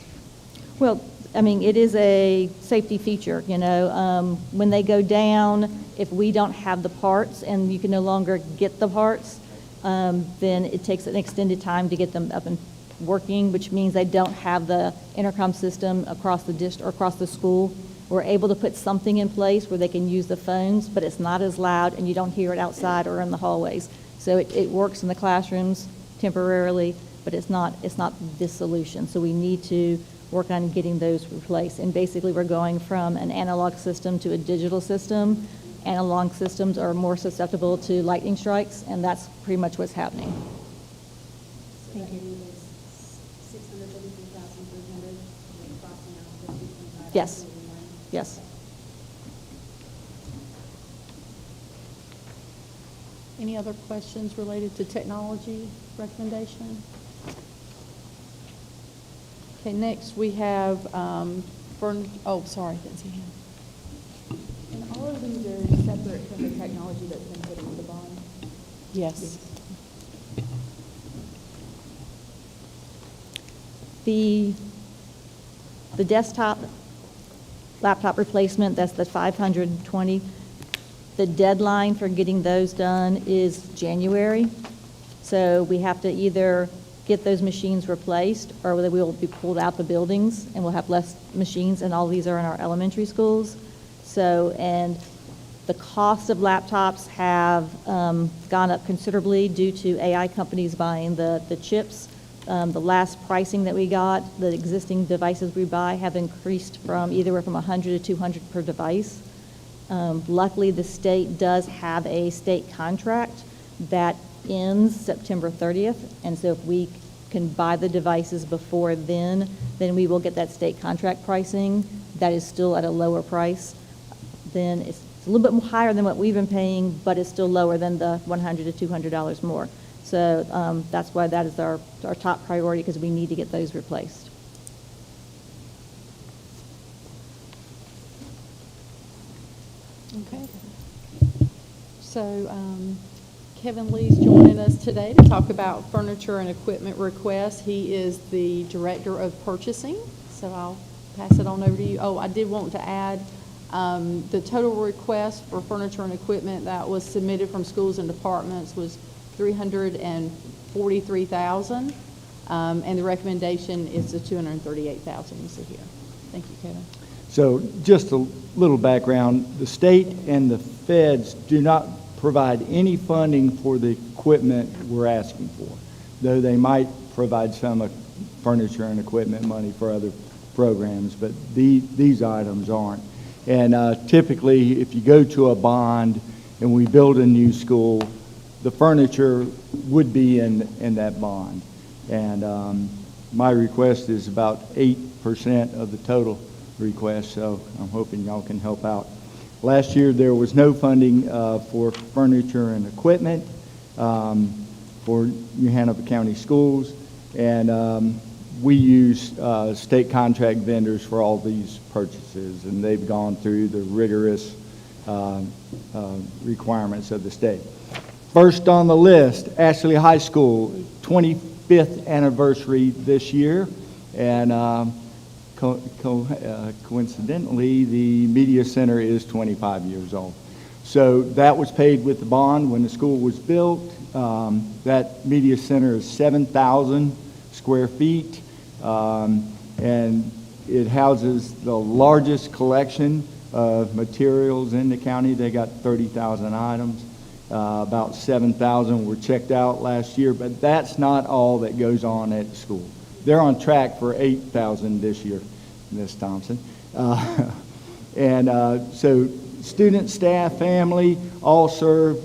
Well, I mean, it is a safety feature, when they go down, if we don't have the parts and you can no longer get the parts, then it takes an extended time to get them up and working, which means they don't have the intercom system across the district or across the school. we're able to put something in place where they can use the phones, but it's not as loud and you don't hear it outside or in the hallways. So it works in the classrooms temporarily, but it's not this solution. So we need to work on getting those replaced. And basically, we're going from an analog system to a digital system. Analog systems are more susceptible to lightning strikes, and that's pretty much what's happening. So that is 633,300, crossing out the 225. Yes. Yes. Any other questions related to technology recommendation? Okay, next we have, oh, sorry, didn't see him. And all of these are separate from the technology that's been put into the bond? Yes. The desktop, laptop replacement, that's the 520. The deadline for getting those done is January. So we have to either get those machines replaced or they will be pulled out the buildings and we'll have less machines, and all these are in our elementary schools. So, and the cost of laptops have gone up considerably due to AI companies buying the chips. The last pricing that we got, the existing devices we buy have increased from anywhere from 100 to 200 per device. Luckily, the state does have a state contract that ends September 30th, and so if we can buy the devices before then we will get that state contract pricing. That is still at a lower price. Then it's a little bit higher than what we've been paying, but it's still lower than the $100 to $200 more. So that's why that is our top priority, because we need to get those replaced. Okay. So Kevin Lee's joining us today to talk about furniture and equipment requests. He is the Director of Purchasing, so I'll pass it on over to you. Oh, I did want to add the total request for furniture and equipment that was submitted from schools and departments was $343,000, and the recommendation is the $238,000 you see here. Thank you, Kevin. So just a little background, the state and the feds do not provide any funding for the equipment we're asking for, though they might provide some furniture and equipment money for other programs, but these items aren't. And typically, if you go to a bond and we build a new school, the furniture would be in that bond. And my request is about 8% of the total request, so I'm hoping y'all can help out. Last year, there was no funding for furniture and equipment for New Hanover County Schools, and we use state contract vendors for all these purchases, and they've gone through the rigorous requirements of the state. First on the list, Ashley High School, 25th anniversary this year, and coincidentally, the media center is 25 years old. So that was paid with the bond when the school was built. That media center is 7,000 square feet, and it houses the largest collection of materials in the county. They got 30,000 items. About 7,000 were checked out last year, but that's not all that goes on at the school. They're on track for 8,000 this year, Ms. Thompson. So student, staff, family all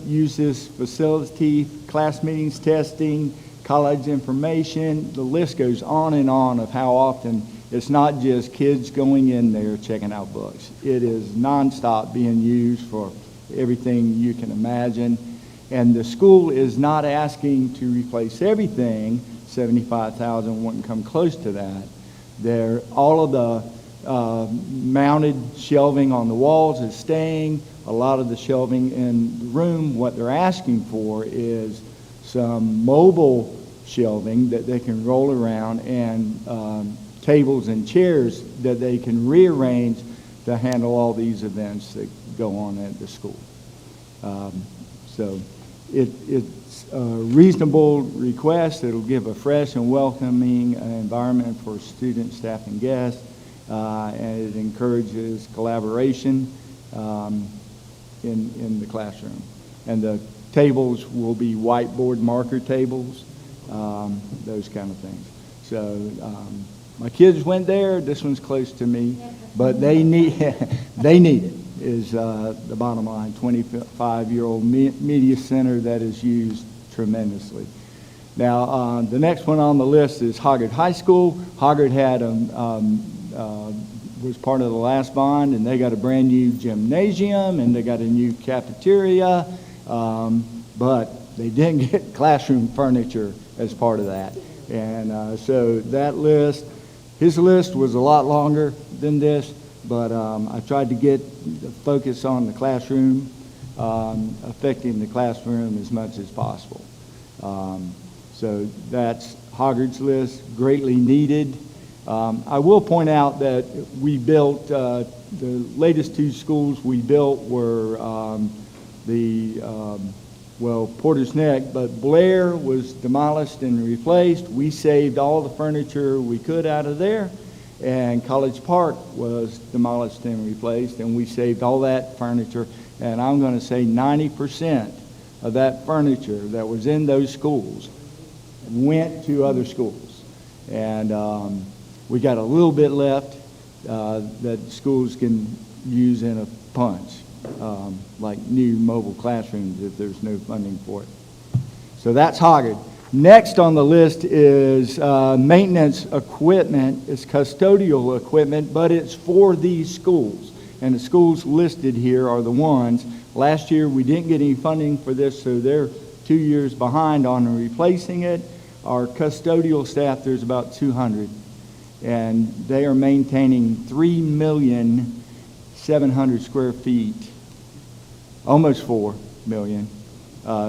use this facility, class meetings, testing, college information. The list goes on and on of how often it's not just kids going in there checking out books. It is nonstop being used for everything you can imagine. And the school is not asking to replace everything. 75,000 wouldn't come close to that. All of the mounted shelving on the walls is staying. A lot of the shelving in the room, what they're asking for is some mobile shelving that they can roll around, and tables and chairs that they can rearrange to handle all these events that go on at the school. So it's a reasonable request. It'll give a fresh and welcoming environment for students, staff, and guests. and it encourages collaboration in the classroom. And the tables will be whiteboard marker tables, those kind of things. So my kids went there. This one's close to me, but they need they need it. Is the bottom line. 25-year-old media center that is used tremendously. Now the next one on the list is Hoggard High School. Hoggard had was part of the last bond, and they got a brand new gymnasium and they got a new cafeteria, but they didn't get classroom furniture as part of that. And so that list, his list was a lot longer than this, but I tried to get the focus on the classroom, affecting the classroom as much as possible. So that's Hoggard's list, greatly needed. I will point out that we built, the latest two schools we built were Porter's Neck, but Blair was demolished and replaced. We saved all the furniture we could out of there, and College Park was demolished and replaced, and we saved all that furniture. And I'm going to say 90% of that furniture that was in those schools went to other schools. And we got a little bit left that schools can use in a punch, like new mobile classrooms if there's no funding for it. So that's Hoggard. Next on the list is maintenance equipment. It's custodial equipment, but it's for these schools. And the schools listed here are the ones. Last year we didn't get any funding for this, so they're 2 years behind on replacing it. Our custodial staff, there's about 200. And they are maintaining 3,700,000 square feet, almost 4 million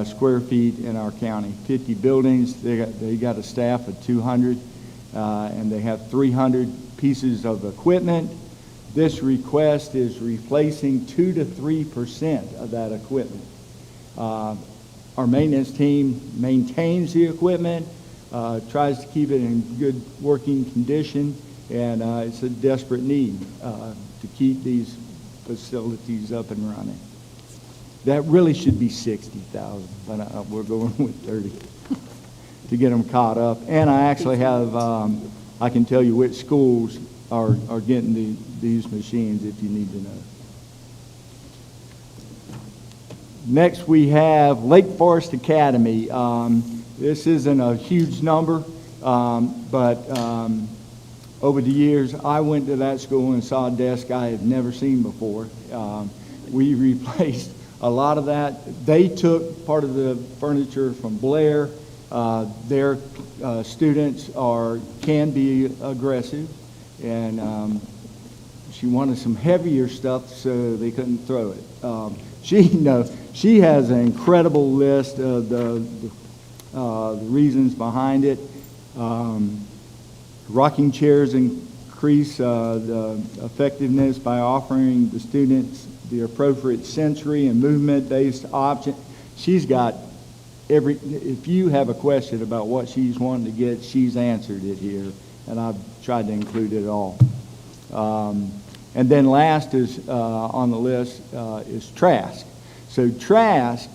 square feet in our county. 50 buildings. They got a staff of 200, and they have 300 pieces of equipment. This request is replacing 2 to 3% of that equipment. Our maintenance team maintains the equipment, tries to keep it in good working condition, and it's a desperate need to keep these facilities up and running. That really should be 60,000, but we're going with 30 to get them caught up. And I actually have, I can tell you which schools are getting these machines if you need to know. Next we have Lake Forest Academy. This isn't a huge number, but over the years I went to that school and saw a desk I had never seen before. We replaced a lot of that. They took part of the furniture from Blair. Their students can be aggressive, and she wanted some heavier stuff so they couldn't throw it. She has an incredible list of the reasons behind it. Rocking chairs increase the effectiveness by offering the students the appropriate sensory and movement-based option. She's got if you have a question about what she's wanting to get, she's answered it here, and I've tried to include it all. And then last is on the list is Trask. So Trask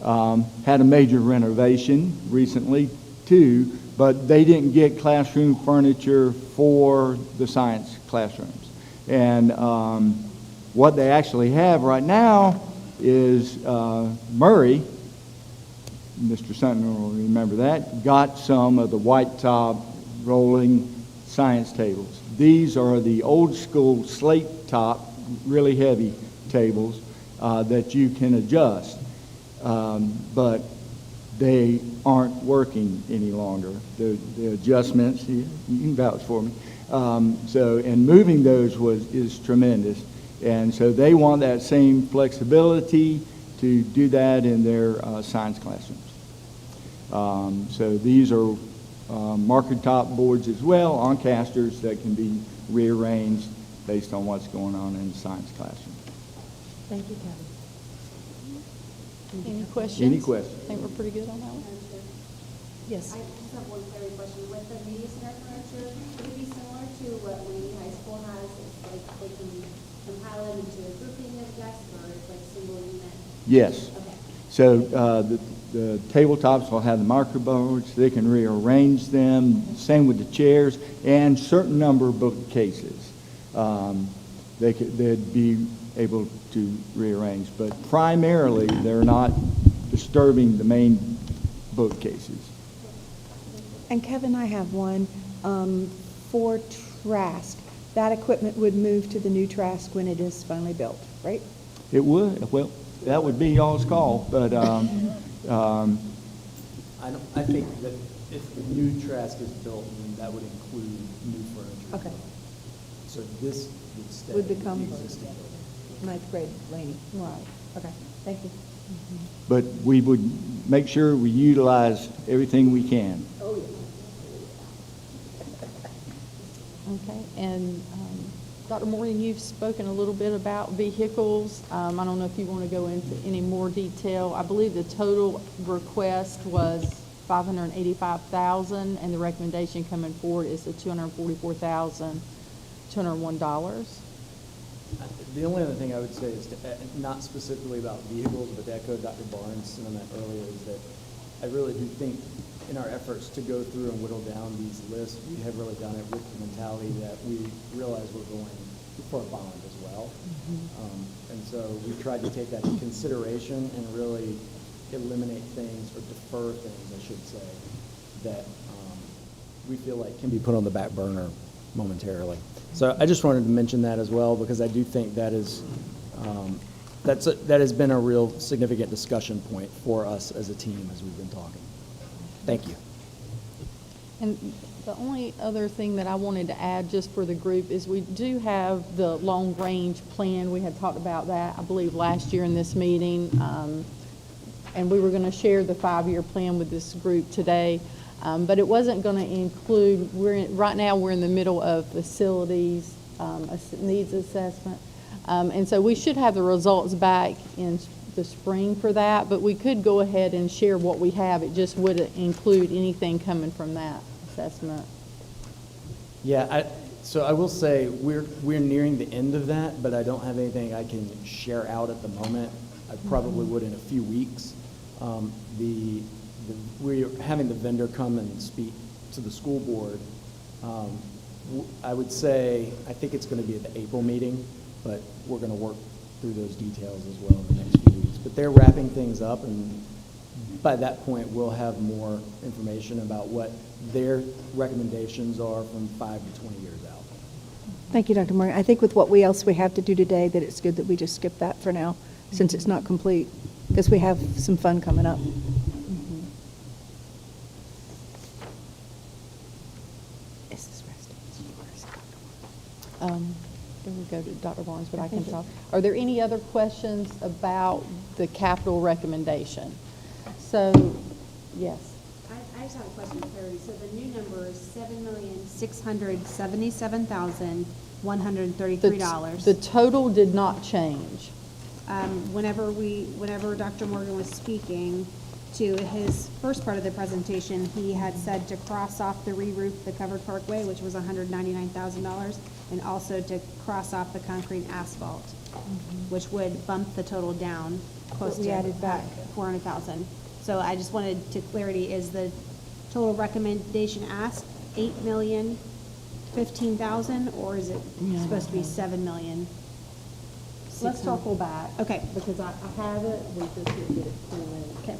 had a major renovation recently too, but they didn't get classroom furniture for the science classrooms. And what they actually have right now is Murray, Mr. Sutton will remember that, got some of the white top rolling science tables. These are the old school slate top, really heavy tables that you can adjust, but they aren't working any longer. The adjustments, you can vouch for me. And moving those is tremendous. And so they want that same flexibility to do that in their science classrooms. So these are marker top boards as well on casters that can be rearranged based on what's going on in the science classroom. Thank you, Kevin. Any questions? Any questions? I think we're pretty good on that one. Yes. I just have one clarity question. With the media center furniture, would it be similar to what Laney High School has? It's like they can compile it into a grouping of desks, or it's like single unit? Yes. Okay. So the tabletops will have the marker boards. They can rearrange them. Same with the chairs and certain number of bookcases. They'd be able to rearrange, but primarily they're not disturbing the main bookcases. And Kevin, I have one for Trask. That equipment would move to the new Trask when it is finally built, right? It would. Well, that would be y'all's call, but I think that if the new Trask is built, then that would include new furniture. Okay. So this would stay. Would become the existing building. ninth grade, Laney. Right. Okay, thank you. but we would make sure we utilize everything we can. Oh, yeah. Okay, and Dr. Morgan, you've spoken a little bit about vehicles. I don't know if you want to go into any more detail. I believe the total request was $585,000, and the recommendation coming forward is the $244,201. The only other thing I would say is, not specifically about vehicles, but to echo Dr. Barnes' sentiment earlier, is that I really do think in our efforts to go through and whittle down these lists, we have really done it with the mentality that we realize we're going for a bond as well. And so we tried to take that into consideration and really eliminate things, or defer things, I should say, that we feel like can be put on the back burner momentarily. So I just wanted to mention that as well, because I do think that is, that has been a real significant discussion point for us as a team as we've been talking. Thank you. And the only other thing that I wanted to add just for the group is we do have the long-range plan. We had talked about that, I believe, last year in this meeting. And we were going to share the 5-year plan with this group today. But it wasn't going to include, right now we're in the middle of facilities needs assessment. And so we should have the results back in the spring for that, but we could go ahead and share what we have. It just wouldn't include anything coming from that assessment. Yeah, so I will say we're nearing the end of that, but I don't have anything I can share out at the moment. I probably would in a few weeks. We're having the vendor come and speak to the school board. I would say, I think it's going to be at the April meeting, but we're going to work through those details as well in the next few weeks. But they're wrapping things up, and by that point, we'll have more information about what their recommendations are from 5 to 20 years out. Thank you, Dr. Morgan. I think with what else we have to do today, that it's good that we just skip that for now, since it's not complete, because we have some fun coming up. Then we go to Dr. Barnes, but I can talk. Are there any other questions about the capital recommendation? So, yes. I just have a question for clarity. So the new number is $7,677,133. The total did not change. Whenever Dr. Morgan was speaking to his first part of the presentation, he had said to cross off the re-roof the covered parkway, which was $199,000, and also to cross off the concrete asphalt, which would bump the total down close we to added back. 400,000. So I just wanted to clarity, is the total recommendation asked 8,015,000, or is it supposed to be 7,000,000? Let's circle back. Okay. Because I have it, we just didn't get it pulled in. Okay.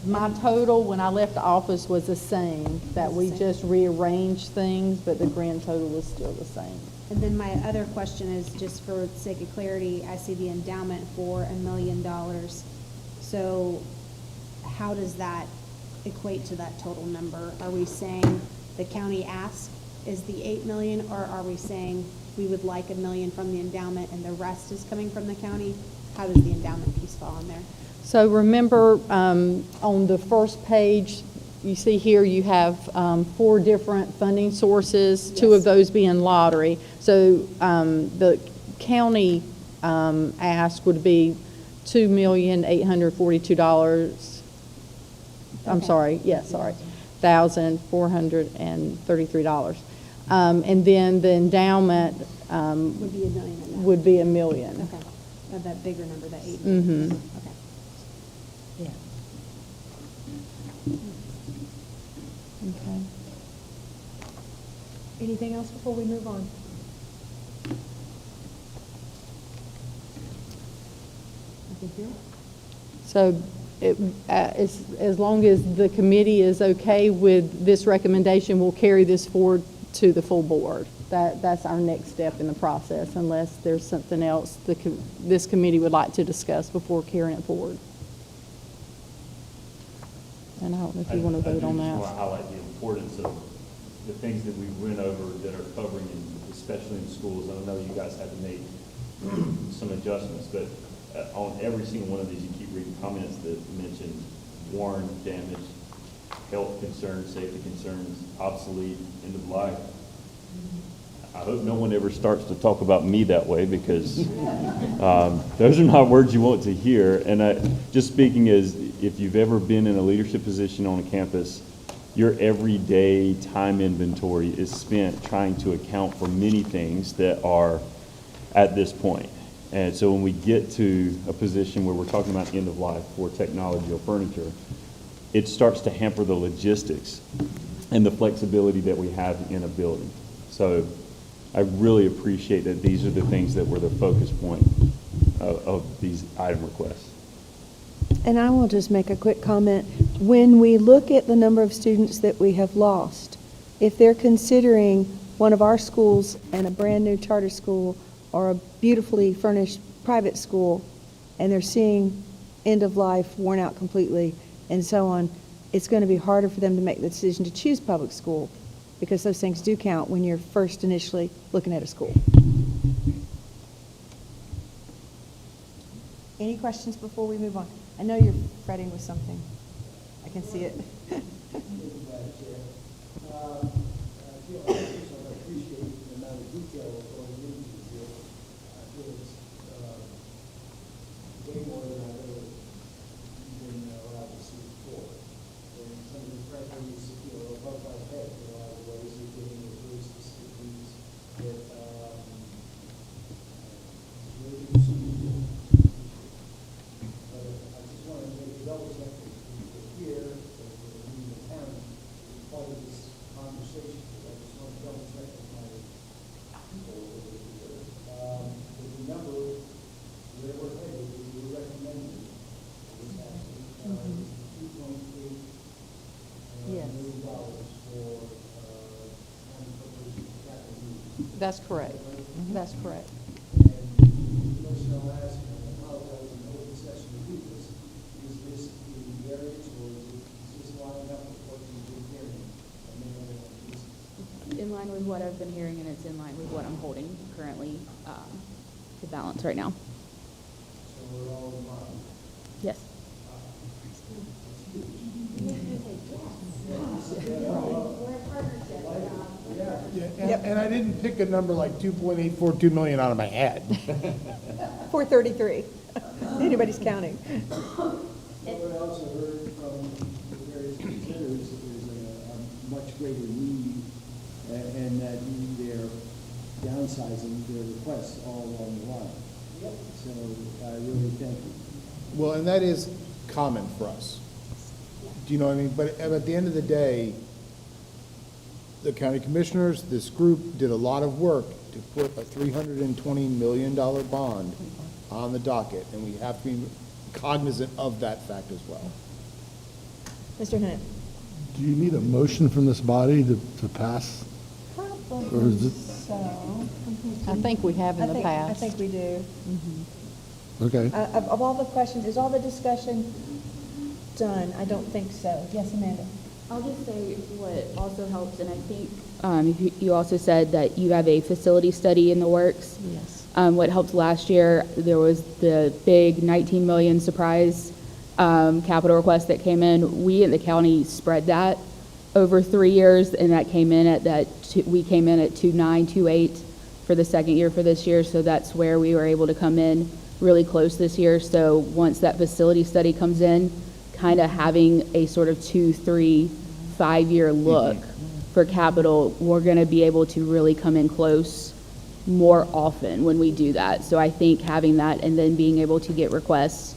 My total, when I left the office, was the same, that we just rearranged things, but the grand total is still the same. And then my other question is, just for the sake of clarity, I see the endowment for $1 million. So how does that equate to that total number? Are we saying the county ask is the 8 million, or are we saying we would like $1 million from the endowment and the rest is coming from the county? How does the endowment piece fall in there? So remember, on the first page, you see here you have 4 different funding sources, 2 of those being lottery. So the county ask would be $2,842,000. I'm sorry, yes, sorry, $1,433. And then the endowment Would be $1 million of that. would be $1 million. Okay, of that bigger number, that 8 Mhm. million. Okay. Yeah. Okay. Anything else before we move on? So as long as the committee is okay with this recommendation, we'll carry this forward to the full board. That's our next step in the process, unless there's something else this committee would like to discuss before carrying it forward. And I don't know if you want to vote on I that. just want to highlight the importance of the things that we went over that are covering, especially in schools. I know you guys had to make some adjustments, but on every single one of these, you keep reading comments that mention worn, damaged, health concerns, safety concerns, obsolete, end of life. I hope no one ever starts to talk about me that way, because those are not words you want to hear. And just speaking as if you've ever been in a leadership position on a campus, your everyday time inventory is spent trying to account for many things that are at this point. And so when we get to a position where we're talking about end of life for technology or furniture, it starts to hamper the logistics and the flexibility that we have in a building. So I really appreciate that these are the things that were the focus point of these item requests. And I will just make a quick comment. When we look at the number of students that we have lost, if they're considering one of our schools and a brand-new charter school or a beautifully furnished private school, and they're seeing end of life, worn out completely, and so on, it's going to be harder for them to make the decision to choose public school, because those things do count when you're first initially looking at a school. Any questions before we move on? I know you're fretting with something. I can see it. I feel I appreciate the amount of detail going into this. I feel it's way more than I've ever been allowed to see before. And some of the priorities, above my head in a lot of ways, are getting with really specific needs that really do some people. But I just want to make a double check that here, that we're in the town, is part of this conversation. I just want to double check with my people over here. That the number where we're headed, we're recommending is actually $2.8 Yes. million for county corporation capital needs. That's correct. That's correct. And the question I'll ask, and I apologize in the open session to do this, is this in the areas or is this lining up with what you've been hearing? In line with what I've been hearing, and it's in line with what I'm holding currently to balance right now. So we're all in line. Yes. And I didn't pick a number like 2.842 million out of my head. 433. Anybody's counting. What I also heard from the various presenters is a much greater need, and that they're downsizing their requests all along the line. So I really thank you. Well, and that is common for us. Do you know what I mean? But at the end of the day, the county commissioners, this group did a lot of work to put a $320 million bond on the docket, and we have to be cognizant of that fact as well. Mr. Hennett. Do you need a motion from this body to pass? Or is it, I think we have in the past. I think we do. okay. Of all the questions, is all the discussion done? I don't think so. Yes, Amanda? I'll just say what also helps, and I think you also said that you have a facility study in the works. Yes. What helped last year, there was the big 19 million surprise capital request that came in. We in the county spread that over 3 years, and that came in at we came in at 2.928 for the second year for this year. So that's where we were able to come in really close this year. So once that facility study comes in, kind of having a sort of 2, 3, 5 year look for capital, we're going to be able to really come in close more often when we do that. So I think having that and then being able to get requests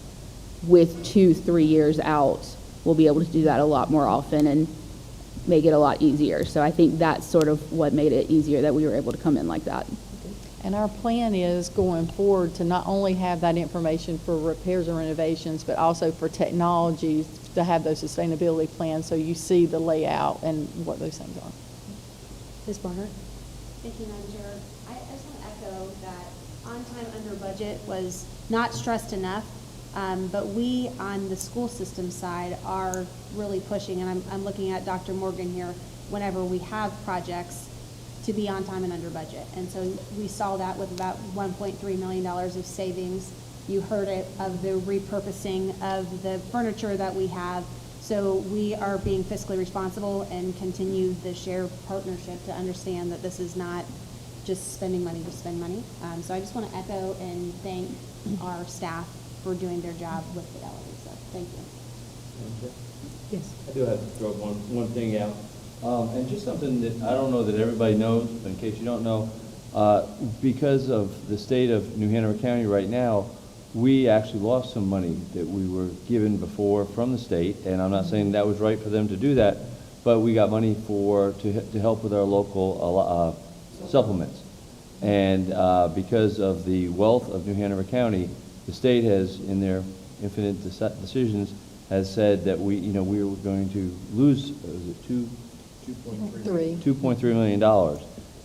with 2-3 years out, we'll be able to do that a lot more often and make it a lot easier. So I think that's sort of what made it easier, that we were able to come in like that. And our plan is going forward to not only have that information for repairs and renovations, but also for technologies to have those sustainability plans, so you see the layout and what those things are. Ms. Barnhart? Thank you, Madam Chair. I just want to echo that on time, under budget was not stressed enough, but we on the school system side are really pushing, and I'm looking at Dr. Morgan here, whenever we have projects, to be on time and under budget. And so we saw that with about $1.3 million of savings. You heard it of the repurposing of the furniture that we have. So we are being fiscally responsible and continue the shared partnership to understand that this is not just spending money to spend money. So I just want to echo and thank our staff for doing their job with fidelity. So thank you. Yes. I do have to throw one thing out. And just something that I don't know that everybody knows, but in case you don't know, because of the state of New Hanover County right now, we actually lost some money that we were given before from the state, and I'm not saying that was right for them to do that, but we got money to help with our local supplements. And because of the wealth of New Hanover County, the state has, in their infinite decisions, has said that we were going to lose, was it $2.3 million.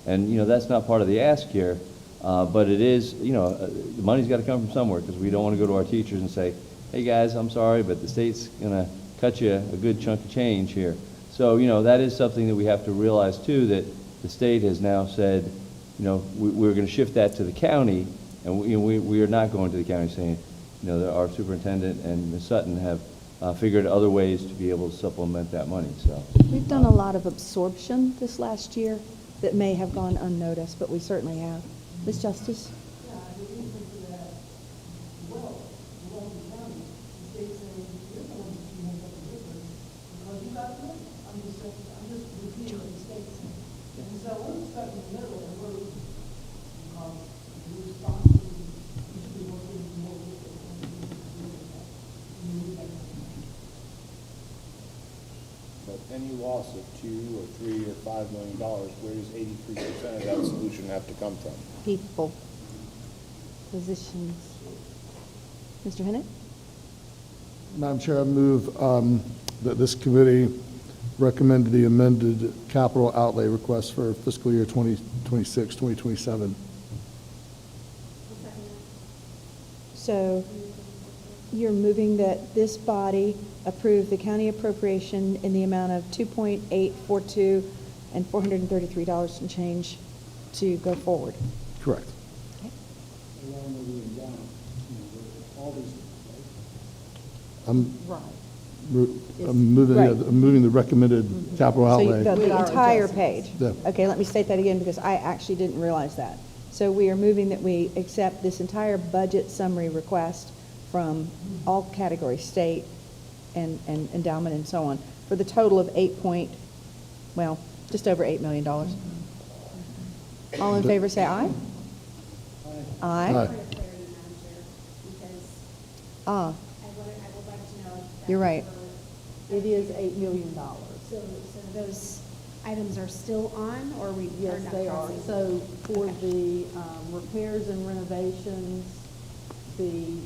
And, that's not part of the ask here, but it is, the money's got to come from somewhere, because we don't want to go to our teachers and say, hey, guys, I'm sorry, but the state's going to cut you a good chunk of change here. So, that is something that we have to realize, too, that the state has now said, we're going to shift that to the county, and we are not going to the county saying, that our superintendent and Ms. Sutton have figured other ways to be able to supplement that money, so. We've done a lot of absorption this last year that may have gone unnoticed, but we certainly have. Ms. Justice? But any loss of $2 or $3 or $5 million, where does 83% of that solution have to come from? People, positions. Mr. Hennett? Madam Chair, I move that this committee recommend the amended capital outlay request for fiscal year 2026, 2027. So you're moving that this body approve the county appropriation in the amount of $2.842 and $433 and change to go forward. Correct. I'm moving the recommended capital So outlay. the entire page? Yeah. Okay, let me state that again, because I actually didn't realize that. So we are moving that we accept this entire budget summary request from all categories, state and endowment and so on, for the total of just over $8 million. All in favor, say aye. Aye. Ah, you're right. It is $8 million. So those items are still on, or we are Yes, not they are. crossing? So for the repairs and renovations, the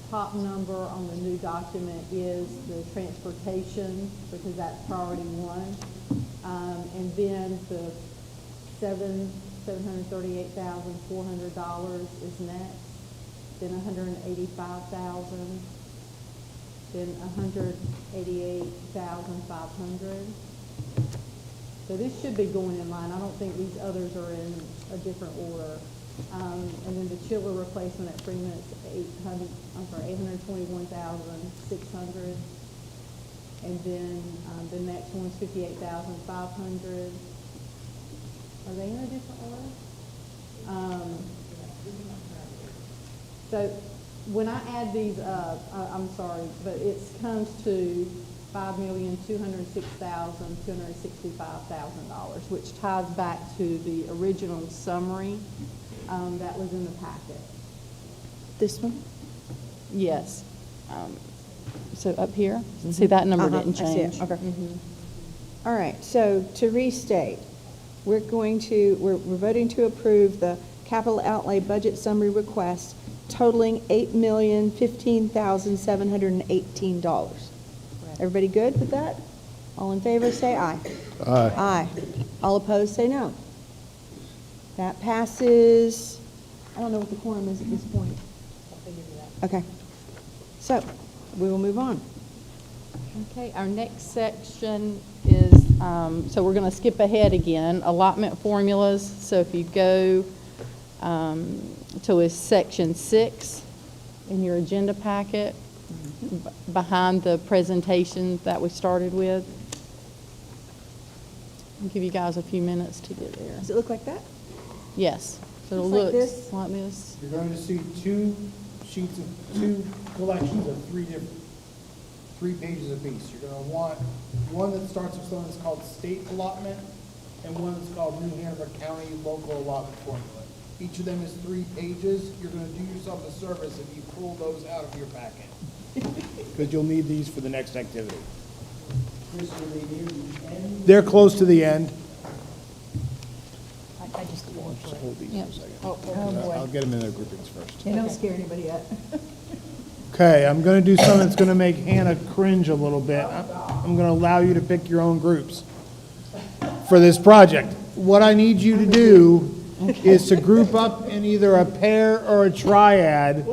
top number on the new document is the transportation, because that's priority one. And then the $738,400 is next. Then $185,000. Then $188,500. So this should be going in line. I don't think these others are in a different order. And then the chiller replacement at Freeman is $821,600. And then the next one's $58,500. Are they in a different order? So when I add these up, I'm sorry, but it comes to $5,206,265,000, which ties back to the original summary that was in the packet. This one? Yes. So up here, see that number didn't I see it. change. Okay. All right, so to restate, we're voting to approve the capital outlay budget summary request totaling $8,015,718. Everybody good with that? All in favor, say aye. Aye. Aye. All opposed, say no. That passes, I don't know what the quorum is at this point. Okay. So, we will move on. Okay, our next section is, so we're going to skip ahead again, allotment formulas. So if you go to section 6 in your agenda packet, behind the presentation that we started with. I'll give you guys a few minutes to get there. Does it look like that? Yes. So it Looks like looks this? like this. You're going to see two sheets of, two collections of three pages apiece. You're going to want one that starts with something that's called state allotment and one that's called New Hanover County local allotment formula. Each of them is 3 pages. You're going to do yourself a service if you pull those out of your packet. Because you'll need these for the next activity. Chris, are they near the end? They're close to the end. I just Just hold these Yep. for a second. Oh, I'll get them in their groupings first. Yeah, don't scare anybody yet. Okay, I'm going to do something that's going to make Hannah cringe a little bit. I'm going to allow you to pick your own groups for this project. What I need you to do is to group up in either a pair or a triad,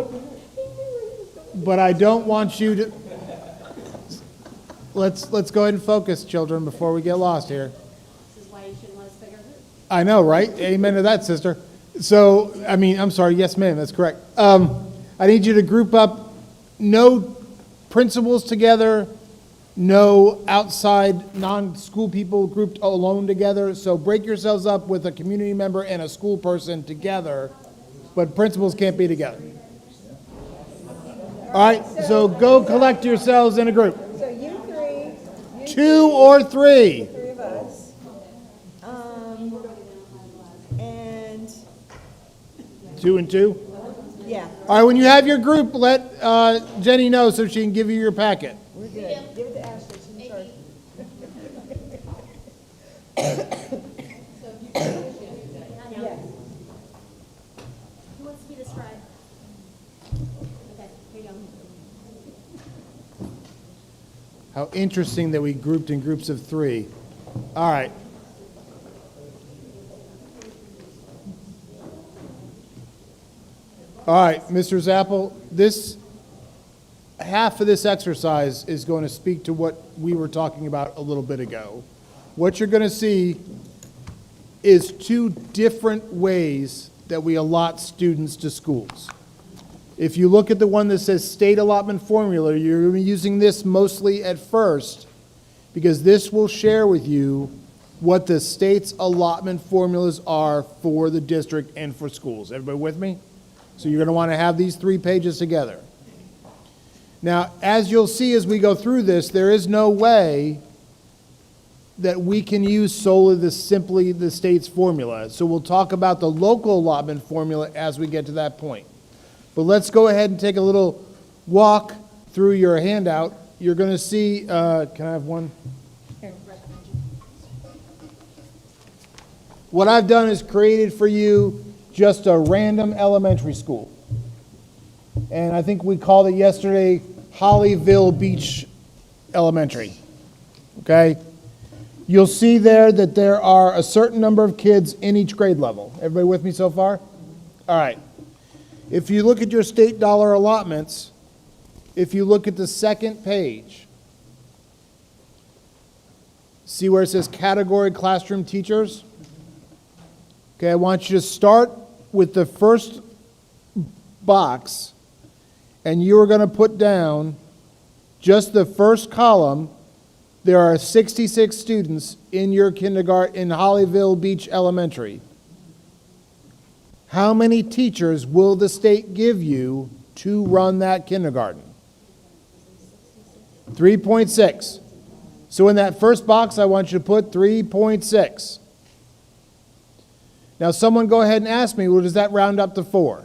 but I don't want you to... Let's go ahead and focus, children, before we get lost here. This is why you shouldn't let us pick our group. I know, right? Amen to that, sister. So, I'm sorry, yes, ma'am, that's correct. I need you to group up, no principals together, no outside non-school people grouped alone together. So break yourselves up with a community member and a school person together, but principals can't be together. All right, so go collect yourselves in a group. So you three. 2 or 3. 3 of us. And, 2 and 2. yeah, All right, when you have your group, let Jenny know so she can give you your packet. we're good. Give it to Ashley, she's in charge. Yes. Who wants to be the scribe? Okay, here you go. How interesting that we grouped in groups of 3. All right. All right, Mr. Zappel, half of this exercise is going to speak to what we were talking about a little bit ago. What you're going to see is 2 different ways that we allot students to schools. If you look at the one that says state allotment formula, you're going to be using this mostly at first because this will share with you what the state's allotment formulas are for the district and for schools. Everybody with me? So you're going to want to have these 3 pages together. Now, as you'll see as we go through this, there is no way that we can use solely simply the state's formula. So we'll talk about the local allotment formula as we get to that point. But let's go ahead and take a little walk through your handout. You're going to see, can I have one? What I've done is created for you just a random elementary school. And I think we called it yesterday Hollyville Beach Elementary. Okay? You'll see there that there are a certain number of kids in each grade level. Everybody with me so far? All right. If you look at your state dollar allotments, if you look at the second page, see where it says category classroom teachers? Okay, I want you to start with the first box, and you are going to put down just the first column. There are 66 students in your kindergarten in Hollyville Beach Elementary. How many teachers will the state give you to run that kindergarten? 3.6. So in that first box, I want you to put 3.6. Now, someone go ahead and ask me, well, does that round up to 4?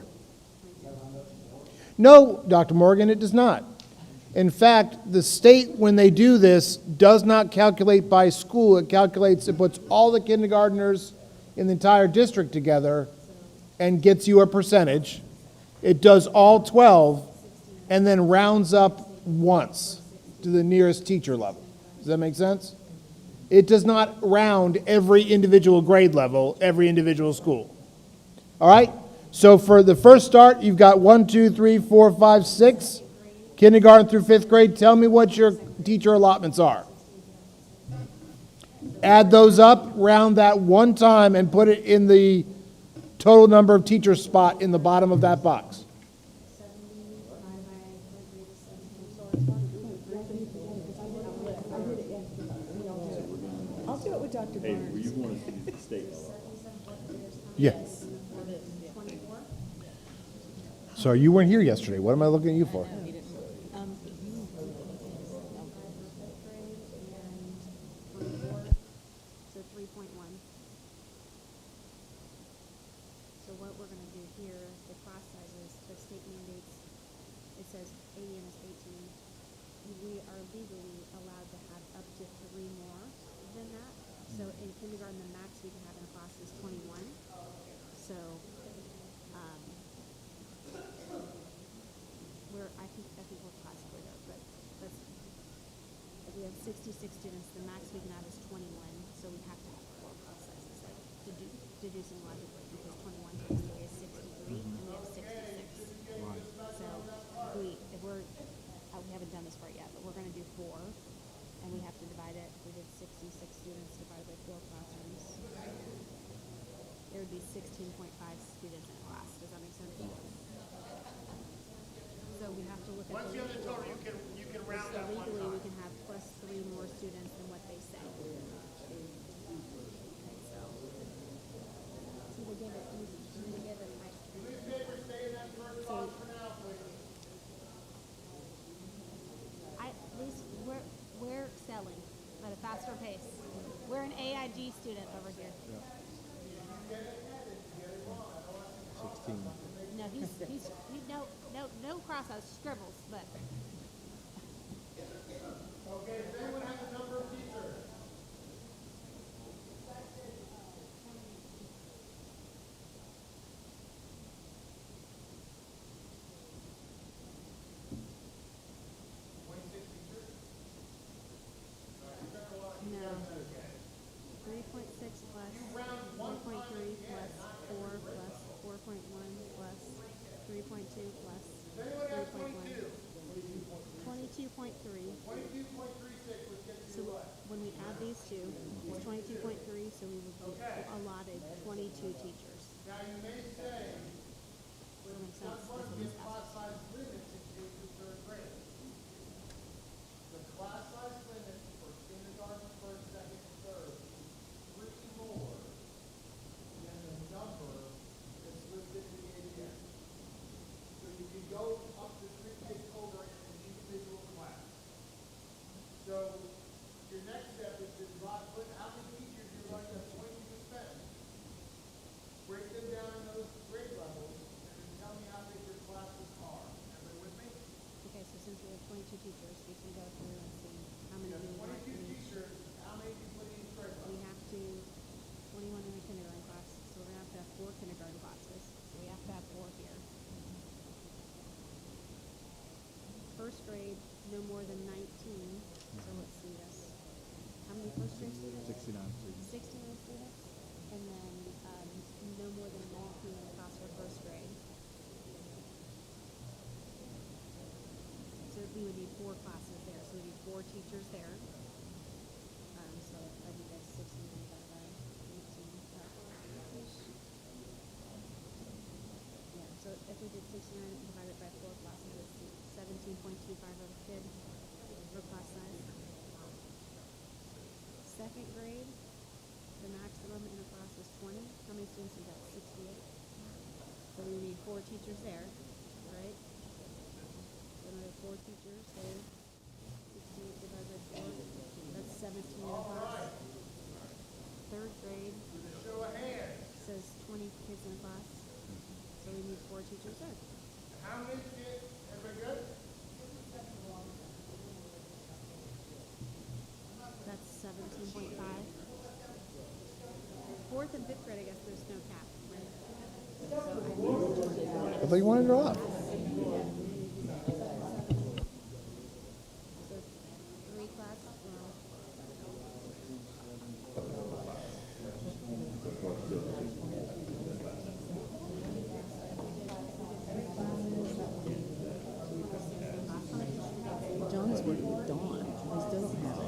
No, Dr. Morgan, it does not. In fact, the state, when they do this, does not calculate by school. It puts all the kindergartners in the entire district together and gets you a percentage. It does all 12 and then rounds up once to the nearest teacher level. Does that make sense? It does not round every individual grade level, every individual school. All right? So for the first start, you've got 1, 2, 3, 4, 5, 6. Kindergarten through 5th grade. Tell me what your teacher allotments are. Add those up, round that one time, and put it in the total number of teacher spot in the bottom of that box. I'll do it with Dr. Hey, Barnes. were you want us to use the state law? Yes. So you weren't here yesterday. What am I looking at you for? So 3.1. So what we're gonna do here, the class sizes, the state mandates, it says ADM is 18. We are legally allowed to have up to 3 more than that. So in kindergarten, the max we can have in a class is 21. So, I think we're classified up, but let's, if we have 66 students, the max we can have is 21, so we have to have 4 class sizes, like, deducing logically, because 21 times 3 is 63, and we have 66. So, if we're, we haven't done this part yet, but we're gonna do 4, and we have to divide it, we did 66 students divided by 4 classrooms. There would be 16.5 students in a class, does that make sense? So we have to look at. Once you have the total, you can round up one time. So legally, we can have plus 3 more students than what they say. Okay, so. So they give it, they give it like. Do me a favor, stay in that first box for now, please. We're selling at a faster pace. We're an AIG student over here. No, he's no cross out scribbles, but. Okay, does anyone have the number of teachers? No. 3.6 plus 3.3 plus 4 plus 4.1 plus 3.2 plus 3.1. 22.3. So when we add these two, it's 22.3, so we would be allotted 22 teachers. Now you may say, Does that make sense? what part of this class size limit is K through 3rd grade? The class size limit for kindergarten, 1st, 2nd, and 3rd is 3 more than the number that's listed in the ADM. So you can go up to 3 kids over in an individual class. So your next step is to divide, put how many teachers you're going to appoint to spend. Break them down in those grade levels, and then tell me how big your classes are. Everybody with me? Okay, so since we have 22 teachers, we can go through and see how many we want. 22 teachers, how many do you put in each grade level? We have to, 21 in a kindergarten class, so we're gonna have to have 4 kindergarten classes, so we have to have 4 here. 1st grade, no more than 19, so let's see this. How many 1st grade students? 69 students. 69 students, and then, no more than 19 in the class for 1st grade. So we would need 4 classes there, so we need 4 teachers there. So I think that's 16 divided by 18. Yeah, so if we did 69 divided by 4 classes, it's 17.25 of a kid per class size. 2nd grade, the maximum in a class is 20. How many students is that? 68. So we need 4 teachers there, right? So another 4 teachers, so 68 divided by 4, that's grade. Says 20 kids in a class, so we need 4 teachers there. How many kids, everybody good? That's 17.5. Fourth and fifth grade, I guess there's no cap, right? I thought you wanted to go up. So 3 classes, well, John is working with Dawn. We still don't have it.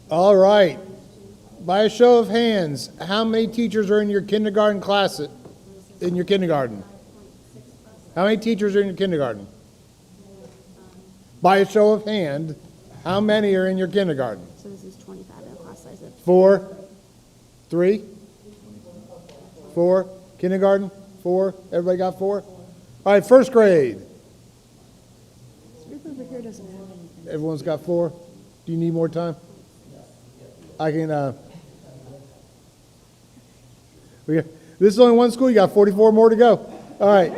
All right. By a show of hands, how many teachers are in your kindergarten class, in your kindergarten? How many teachers are in your kindergarten? By a show of hand, how many are in your kindergarten? so this is 25 in a class size of 4? 3? 4? Kindergarten? 4? Everybody got 4? All right, first grade. This group over here doesn't have anything. Everyone's got 4? Do you need more time? I can, this is only one school, you got 44 more to go. All right.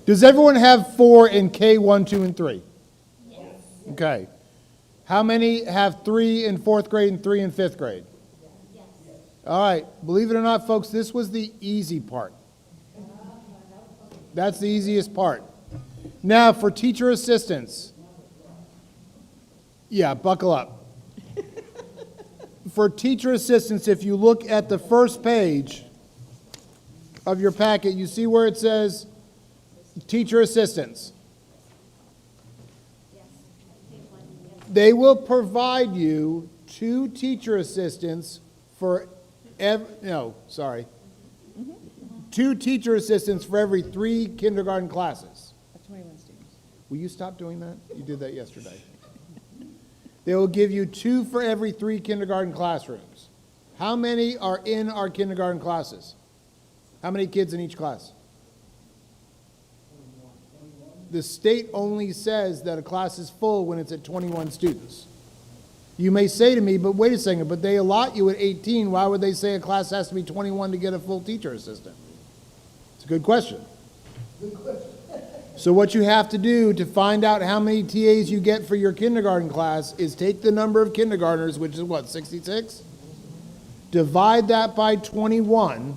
Does everyone have 4 in K1, 2, and 3? Yes. Okay. How many have 3 in 4th grade and 3 in 5th grade? Yes. All right. Believe it or not, folks, this was the easy part. That's the easiest part. Now, for teacher assistants. Yeah, buckle up. For teacher assistants, if you look at the first page of your packet, you see where it says teacher assistants. They will provide you 2 teacher assistants for 2 teacher assistants for every 3 kindergarten classes. 21 students. Will you stop doing that? You did that yesterday. They will give you 2 for every 3 kindergarten classrooms. How many are in our kindergarten classes? How many kids in each class? The state only says that a class is full when it's at 21 students. You may say to me, but wait a second, but they allot you at 18. Why would they say a class has to be 21 to get a full teacher assistant? It's a good question. So what you have to do to find out how many TAs you get for your kindergarten class is take the number of kindergartners, which is what, 66? Divide that by 21,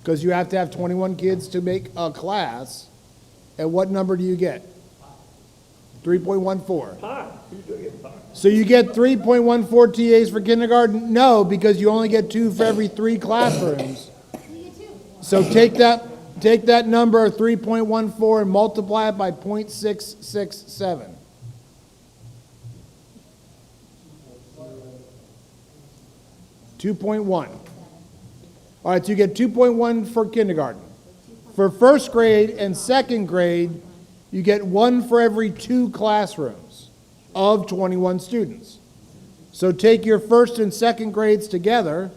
because you have to have 21 kids to make a class. And what number do you get? 3.14. So you get 3.14 TAs for kindergarten? No, because you only get 2 for every 3 classrooms. So take that number, 3.14, and multiply it by 0.667. $2.1. All right, so you get 2.1 for kindergarten. For first grade and second grade, you get 1 for every 2 classrooms of 21 students. So take your first and second grades together,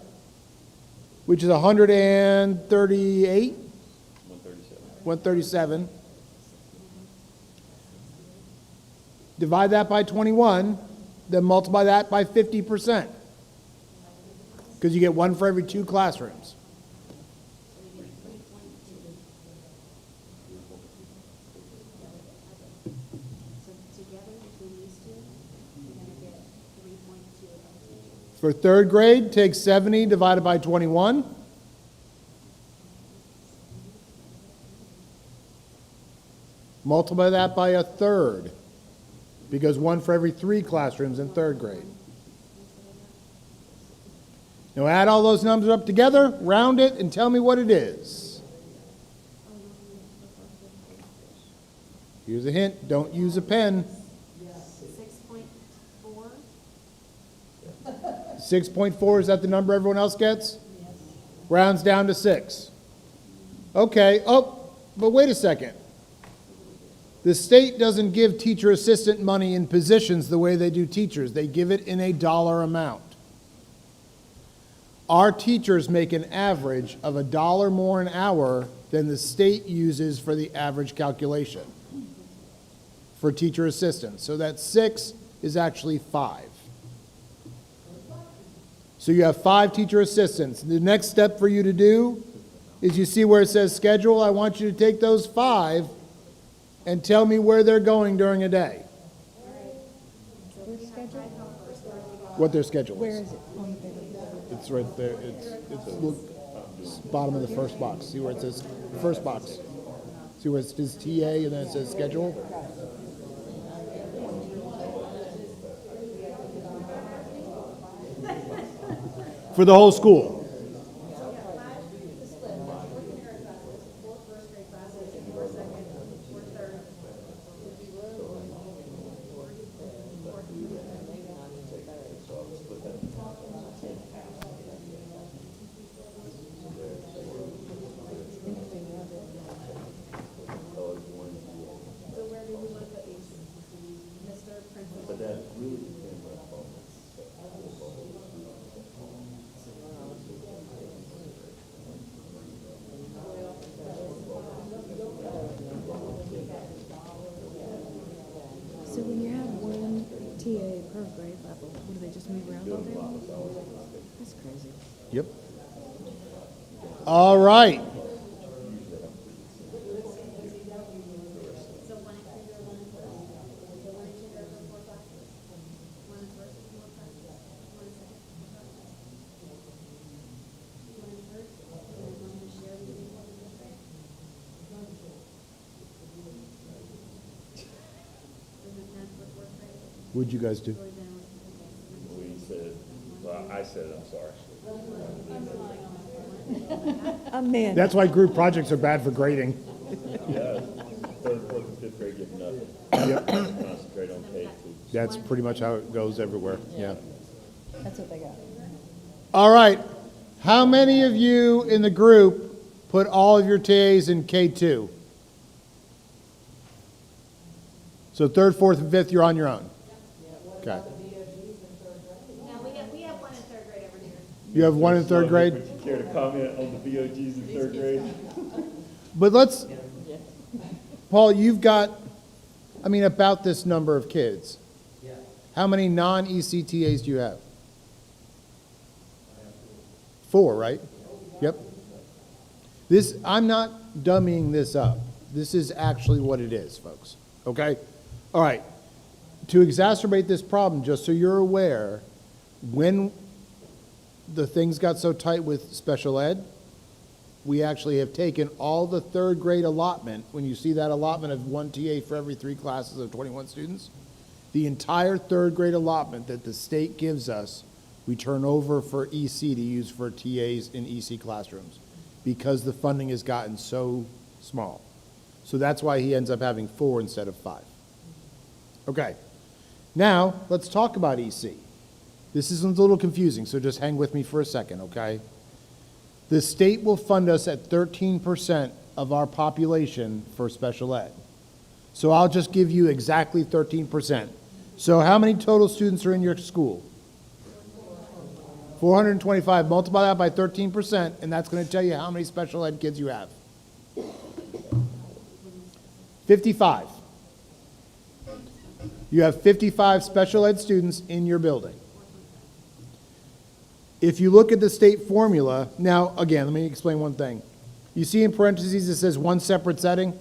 which is 138? 137. Divide that by 21, then multiply that by 50%. Because you get 1 for every 2 classrooms. For third grade, take 70 divided by 21. Multiply that by 1/3, because 1 for every 3 classrooms in third grade. Now add all those numbers up together, round it, and tell me what it is. Here's a hint, don't use a pen. 6.4, is that the number everyone else gets? Yes. Rounds down to 6. Okay, but wait a second. The state doesn't give teacher assistant money in positions the way they do teachers. They give it in a dollar amount. our teachers make an average of $1 more an hour than the state uses for the average calculation for teacher assistants. So that 6 is actually 5. So you have 5 teacher assistants. The next step for you to do is you see where it says schedule. I want you to take those 5 and tell me where they're going during a day. What their schedule is. Where is it on the paper? It's right there. It's look, bottom of the first box. See where it says first box. See where it says TA and then it says schedule. For the whole school. So when you have one TA per grade level, what do they just move around all day long? That's crazy. Yep. All right. What'd you guys do? We said, well, I said, I'm sorry. Man. That's why group projects are bad for grading. Yeah, 3rd, 4th, and 5th grade get nothing. Yep. Concentrate on K2. That's pretty much how it goes everywhere. Yeah. That's what they got. All right. How many of you in the group put all of your TAs in K2? So 3rd, 4th, and 5th, you're on your own. Okay. No, we have one in 3rd grade over here. You have one in 3rd grade? Would you care to comment on the BOGs in 3rd grade? But let's, Paul, you've got, about this number of kids. How many non-ECTAs do you have? 4, right? Yep. I'm not dummying this up. This is actually what it is, folks. Okay? All right. To exacerbate this problem, just so you're aware, when the things got so tight with special ed, we actually have taken all the 3rd grade allotment, when you see that allotment of 1 TA for every 3 classes of 21 students, the entire 3rd grade allotment that the state gives us, we turn over for EC to use for TAs in EC classrooms because the funding has gotten so small. So that's why he ends up having 4 instead of 5. Okay. Now, let's talk about EC. This is a little confusing, so just hang with me for a second, okay? The state will fund us at 13% of our population for special ed. So I'll just give you exactly 13%. So how many total students are in your school? 425. Multiply that by 13%, and that's going to tell you how many special ed kids you have. 55. You have 55 special ed students in your building. If you look at the state formula, now, again, let me explain one thing. You see in parentheses it says one separate setting?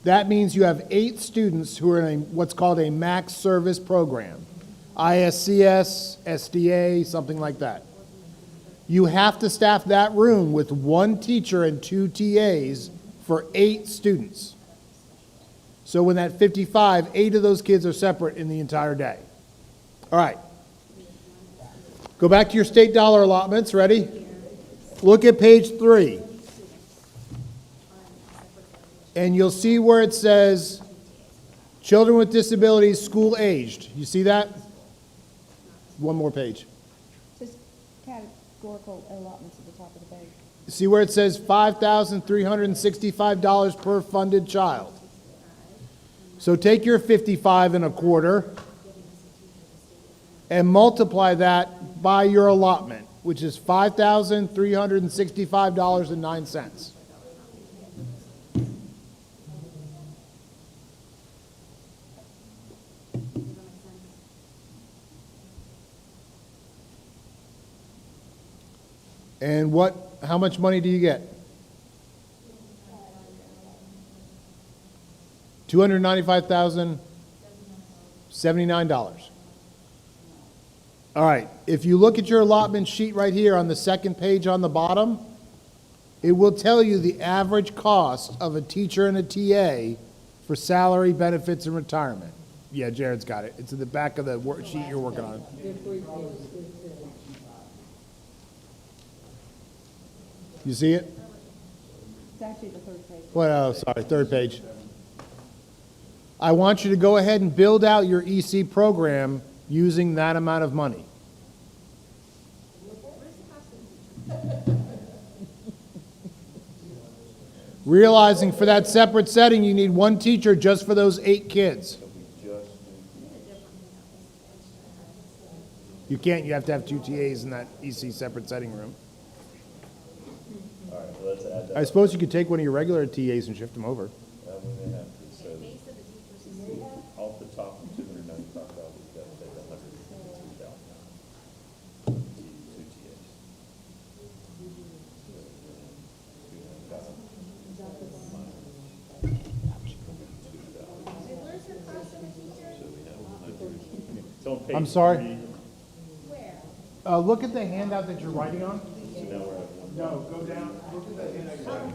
That means you have 8 students who are in what's called a max service program. ISCS, SDA, something like that. You have to staff that room with 1 teacher and 2 TAs for 8 students. So when that 55, 8 of those kids are separate in the entire day. All right. Go back to your state dollar allotments. Ready? Look at page 3. And you'll see where it says children with disabilities, school aged. You see that? One more page. Just categorical allotments at the top of the page. See where it says $5,365 per funded child. So take your 55 and a quarter and multiply that by your allotment, which is $5,365.09. And how much money do you get? $295,079. All right, if you look at your allotment sheet right here on the second page on the bottom, it will tell you the average cost of a teacher and a TA for salary, benefits, and retirement. Yeah, Jared's got it. It's in the back of the sheet you're working on. You see it? It's actually the third page. Well, oh, sorry, third page. I want you to go ahead and build out your EC program using that amount of money. Realizing for that separate setting, you need one teacher just for those 8 kids. You can't, you have to have 2 TAs in that EC separate setting room. All right, well, let's add that. I suppose you could take one of your regular TAs and shift them over. We may have to, so off the top of 295,000, we've got to take 152,000. Two TAs. It's on page I'm sorry? 3. Look at the handout that you're writing on. So now we're at 1. No, go down, look at the handout you're writing on.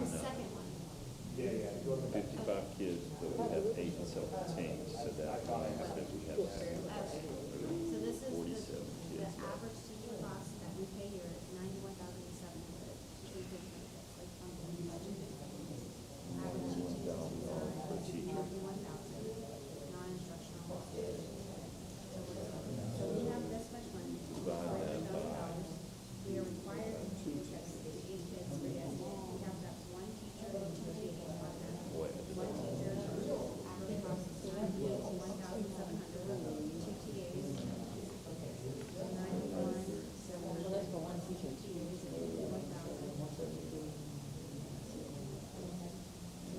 Yeah, go to the back. 55 kids, but we have 8 self-contained, so that means that we have 47 kids. average teacher cost that we pay here is $91,700. Average teaching is $91,000, non-instructional. So we have this much money, $1,000,000. We are required to teach us 8 kids for this. We have to have one teacher and 2 TAs on that. One teacher, average cost is $1,700. 2 TAs.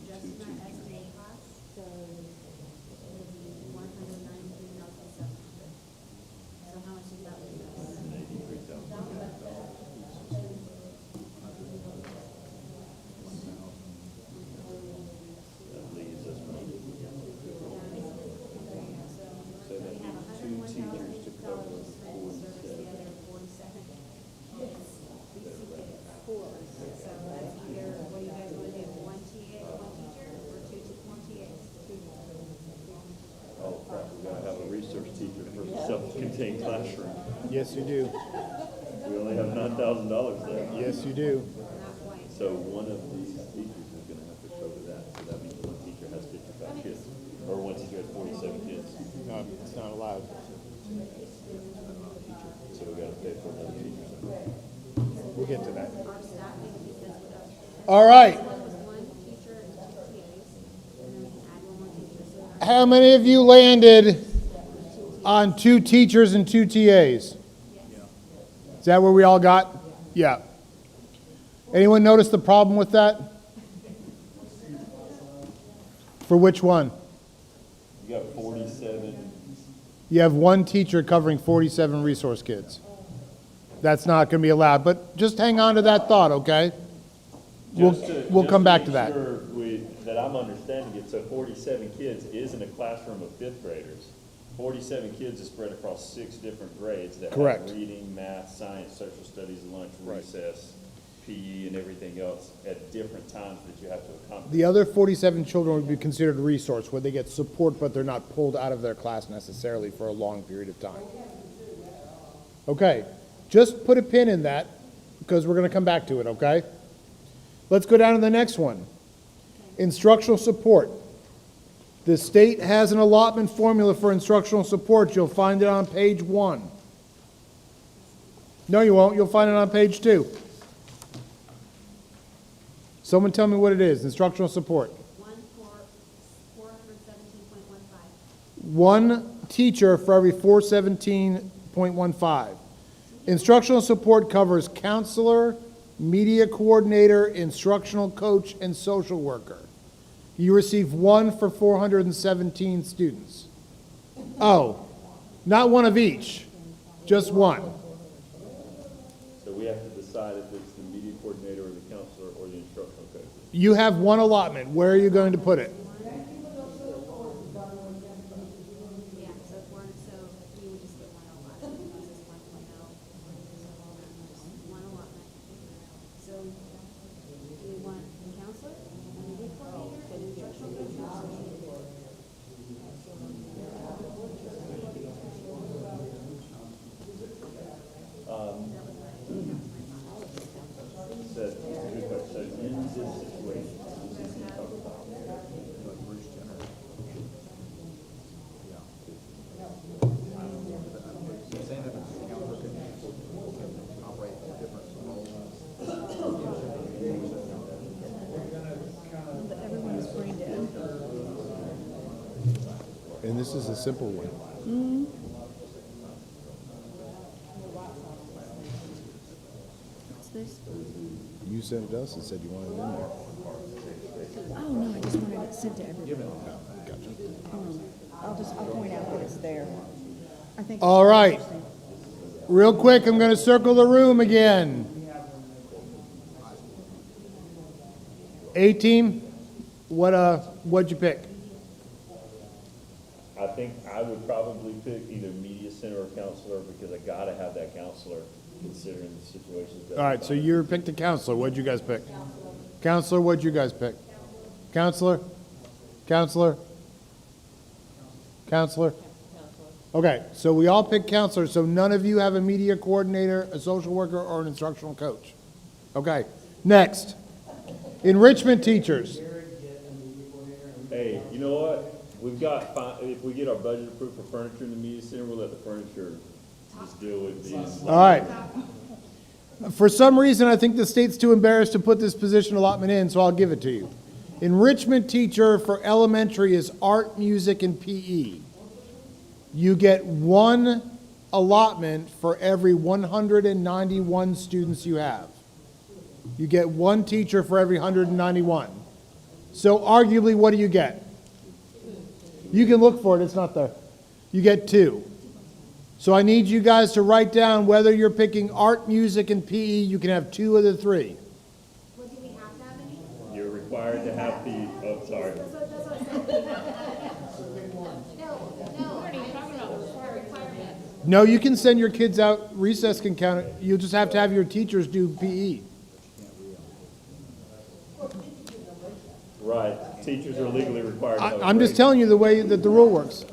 Just my estimate cost, so it'll be $193,700. So how much is that leave us? That leaves us money. So that means 2 teachers to cover 47. So that's either, what do you guys want to do, one teacher, or 2 more TAs? Oh crap, we gotta have a research teacher for the self-contained classroom. Yes, you do. We only have $9,000 there. Yes, you do. So one of these teachers is gonna have to cover that, so that means one teacher has 55 kids, or one teacher has 47 kids. No, it's not allowed. So we gotta pay for another teacher. We'll get to that. All right. How many of you landed on 2 teachers and 2 TAs? Is that where we all got? Yeah. Anyone notice the problem with that? For which one? You got 47. You have 1 teacher covering 47 resource kids. That's not going to be allowed, but just hang on to that thought, okay? We'll come back to that. Just to make sure that I'm understanding it, so 47 kids isn't a classroom of 5th graders. 47 kids is spread across 6 different grades that Correct. have reading, math, science, social studies, lunch, recess, PE, and everything else at different times that you have to accommodate. The other 47 children would be considered resource, where they get support, but they're not pulled out of their class necessarily for a long period of time. Okay, just put a pin in that, because we're going to come back to it, okay? Let's go down to the next one. Instructional support. The state has an allotment formula for instructional support. You'll find it on page 1. No, you won't. You'll find it on page 2. Someone tell me what it is, instructional support. 417.15. 1 teacher for every 417.15. Instructional support covers counselor, media coordinator, instructional coach, and social worker. You receive one for 417 students. Oh, not one of each, just one. So we have to decide if it's the media coordinator or the counselor or the instructional coach. You have one allotment. Where are you going to put it? Yeah, so you would just get one allotment, this is 1.0, just one allotment. So, do we want counselor, media coordinator, instructional coach, or social worker? So, good question. So in this situation, this is the cover about. And this is a simple one. What's this? You sent it to us and said you wanted it in there. Oh, no, I just wanted it sent to everybody. Gotcha. I'll point out that it's there. I think. All right. Real quick, I'm going to circle the room again. A-team, what'd you pick? I think I would probably pick either media center or counselor because I gotta have that counselor considering the situations that. All right, so you picked a counselor. What'd you guys pick? Counselor, what'd you guys pick? Counselor? Counselor? Counselor? Okay, so we all picked counselor, so none of you have a media coordinator, a social worker, or an instructional coach. Okay, next. Enrichment teachers. Hey, you know what? We've got, if we get our budget approved for furniture in the media center, we'll let the furniture just deal with these. All right. For some reason, I think the state's too embarrassed to put this position allotment in, so I'll give it to you. Enrichment teacher for elementary is art, music, and PE. You get one allotment for every 191 students you have. You get one teacher for every 191. So arguably, what do you get? You can look for it, it's not there. You get two. So I need you guys to write down whether you're picking art, music, and PE, you can have two of the three. Well, do we have to have any? You're required to have the, oh, sorry. That's what I said, we have to have it. No, I'm talking about requirements. No, you can send your kids out, recess can count it, you'll just have to have your teachers do PE. Right, teachers are legally required to have a I'm just break. telling you the way that the rule works.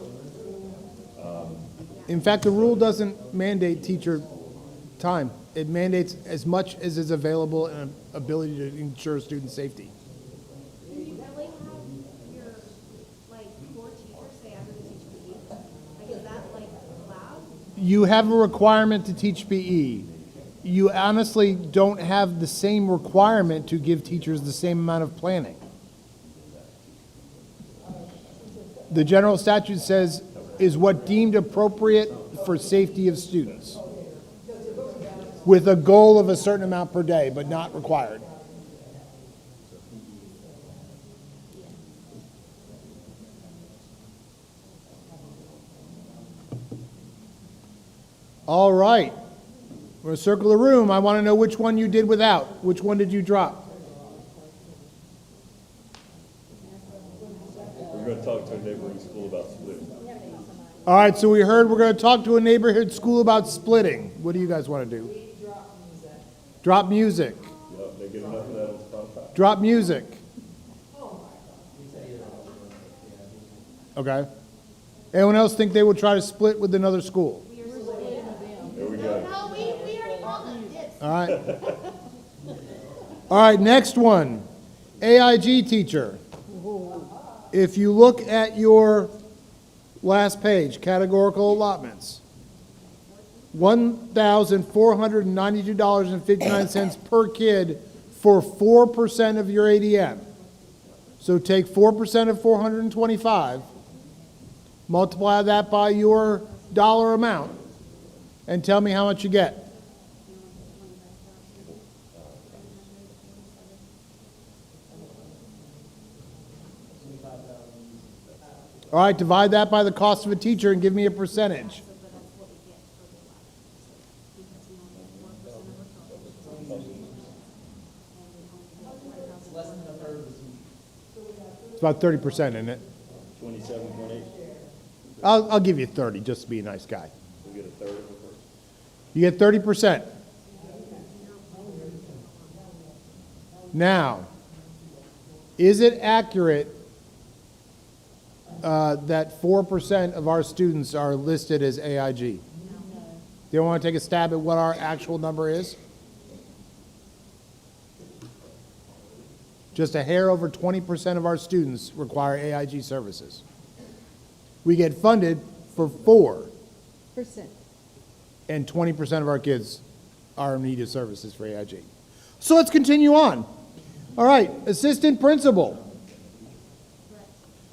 In fact, the rule doesn't mandate teacher time. It mandates as much as is available and an ability to ensure student safety. Can you really have your, core teachers say I'm gonna teach PE? Is that, allowed? You have a requirement to teach PE. You honestly don't have the same requirement to give teachers the same amount of planning. The general statute says is what deemed appropriate for safety of students, with a goal of a certain amount per day, but not required. All right. We're going to circle the room. I want to know which one you did without. Which one did you drop? We're gonna talk to a neighboring school about splitting. All right, so we heard we're going to talk to a neighborhood school about splitting. What do you guys want to do? Drop music. Yep, they get enough of that on Spotify. Drop music. Okay. Anyone else think they will try to split with another school? There we go. No, we already called them, yes. All right. All right, next one. AIG teacher. If you look at your last page, categorical allotments, $1,492.59 per kid for 4% of your ADM. So take 4% of 425, multiply that by your dollar amount, and tell me how much you get. All right, divide that by the cost of a teacher and give me a percentage. It's about 30%, isn't it? 27.8. I'll give you 30, just to be a nice guy. We get a third of it. You get 30%. Now, is it accurate that 4% of our students are listed as AIG? Do you want to take a stab at what our actual number is? Just a hair over 20% of our students require AIG services. We get funded for 4%, and 20% of our kids are in need of services for AIG. So let's continue on. All right, assistant principal.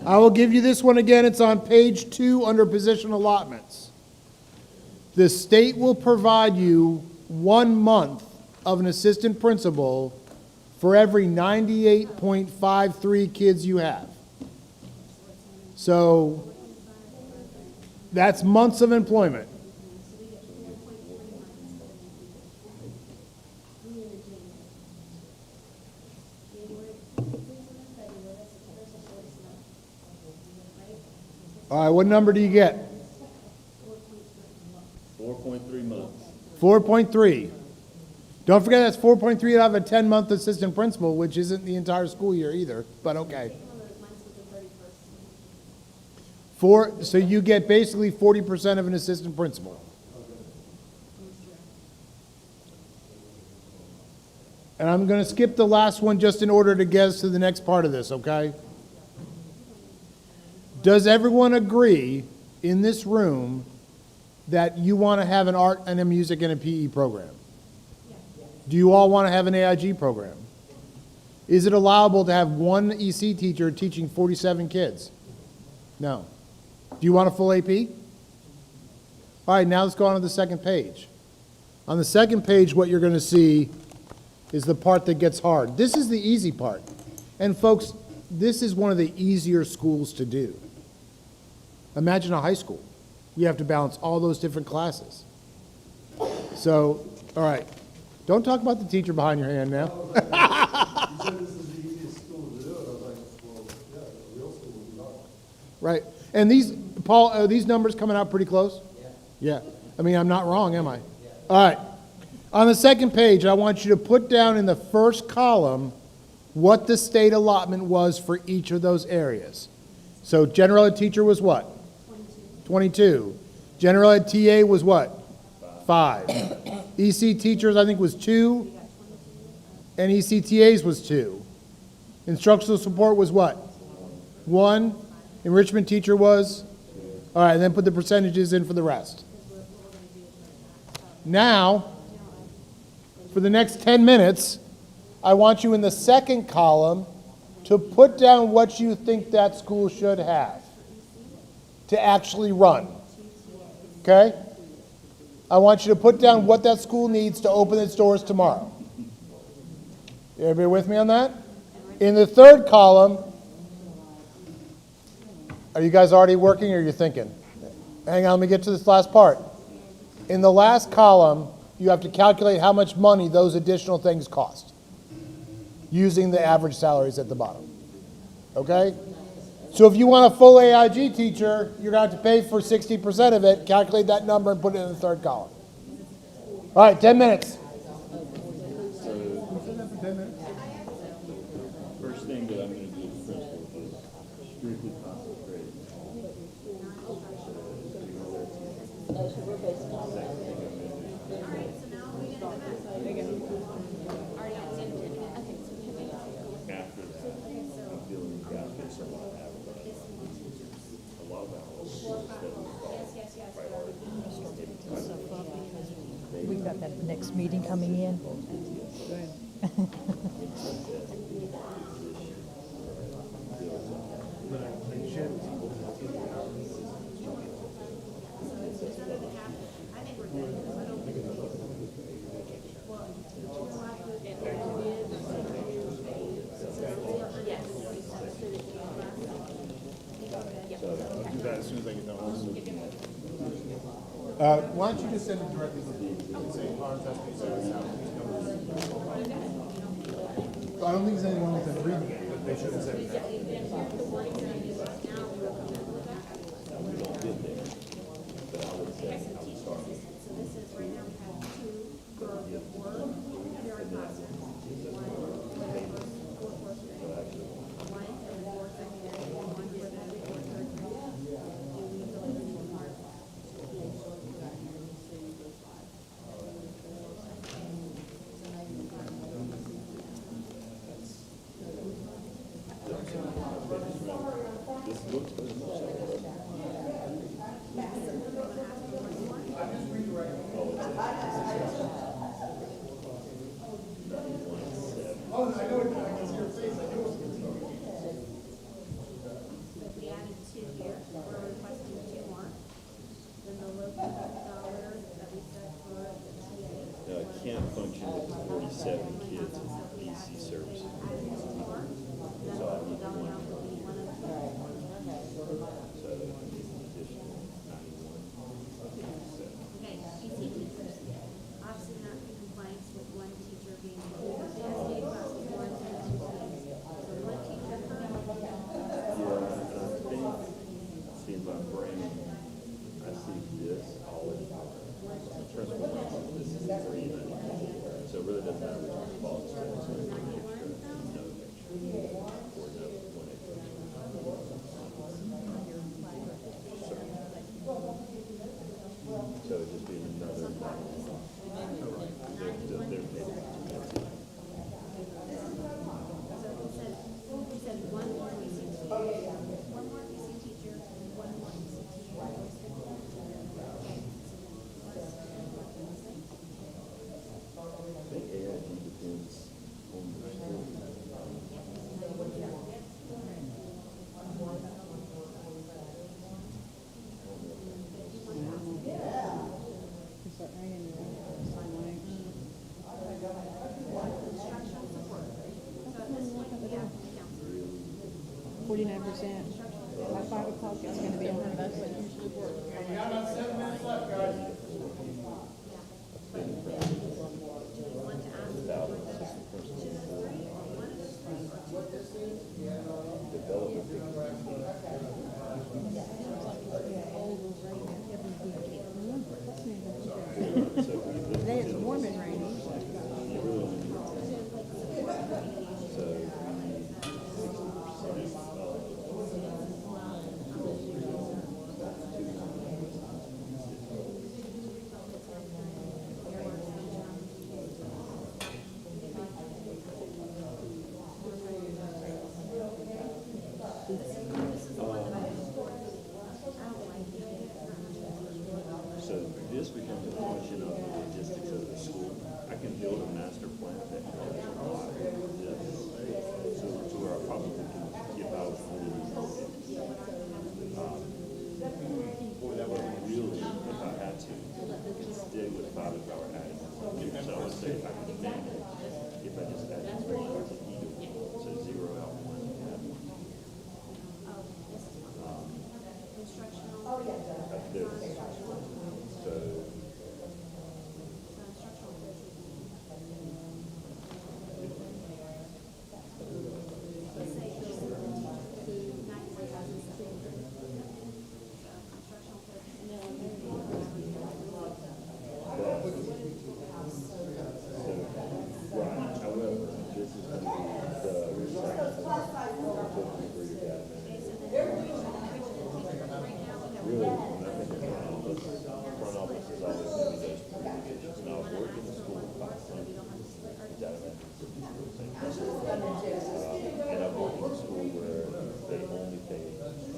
I will give you this one again. It's on page 2 under position allotments. The state will provide you 1 month of an assistant principal for every 98.53 kids you have. So that's months of employment. All right, what number do you get? 4.3 months. 4.3. Don't forget that's 4.3 out of a 10-month assistant principal, which isn't the entire school year either, but okay. So you get basically 40% of an assistant principal. And I'm going to skip the last one just in order to get us to the next part of this, okay? Does everyone agree in this room that you want to have an art and a music and a PE program? Do you all want to have an AIG program? Is it allowable to have one EC teacher teaching 47 kids? No. Do you want a full AP? All right, now let's go on to the second page. On the second page, what you're going to see is the part that gets hard. This is the easy part. And folks, this is one of the easier schools to do. Imagine a high school. You have to balance all those different classes. So, all right. Don't talk about the teacher behind your hand now. You said this is the easiest school to do it. I was like, well, yeah, a real school would be hard. Right. And these, Paul, are these numbers coming out pretty close? Yeah. I mean, I'm not wrong, am I? All right. On the second page, I want you to put down in the first column what the state allotment was for each of those areas. So general ed teacher was what? 22. General ed TA was what? 5. EC teachers, I think, was 2. And ECTAs was 2. Instructional support was what? 1. Enrichment teacher was? All right, and then put the percentages in for the rest. Now, for the next 10 minutes, I want you in the second column to put down what you think that school should have to actually run. Okay? I want you to put down what that school needs to open its doors tomorrow. Everybody with me on that? In the third column, are you guys already working or are you thinking? Hang on, let me get to this last part. In the last column, you have to calculate how much money those additional things cost using the average salaries at the bottom. Okay? So if you want a full AIG teacher, you're going to have to pay for 60% of it, calculate that number, and put it in the third column. All right, 10 minutes. First thing that I'm going to do as principal is strictly concentrate. After that, I'm feeling the gap is a lot of advertising. A lot of that was We've got that next meeting coming in. Why don't you just send it directly to me and say, contact me, so it's out. I don't think there's anyone that's reading it, but they should have said it. We added two here, we're requesting two more. Then the local dollar that we set for the TA. I can't function with 47 kids in DC services. So I need one. So I need an additional 91. Okay, PC teachers. Obviously not in compliance with one teacher being included. The SDA class is one and two teams. So one teacher per. See my brain, I see this all in transform this is 3 and so it really doesn't matter which one falls to. It's going to be extra, no extra, or no one extra. So it'd just be another. We said one more PC teacher, one more PC teacher, and one more PC teacher. I think AIG depends on the school. Instructional support. So at this point, we have the council. 49%. By 5 o'clock, it's going to be 100%. We got about 7 minutes left, guys. Do we want to ask for those 2 of those 3, or 1 of those 3, or 2 of those 3? Today it's warm and rainy. So this becomes a function of the logistics of the school. I can build a master plan that helps a lot with this. So to where I probably can give out only these or that would really, if I had to, stick with 5 if I were adding. So I would say if I could manage, if I just add this very much to either one, so 0 out 1. Instructional. That's this. So Instructional coaches. Let's say those are the teachers, 94,700. Instructional coaches. right, however, this is going to be the for your data really, when I think of front office is always going to be those 3 divisions. Now, I've worked in the school for 5 months, data management, and I've worked in a school where they only pay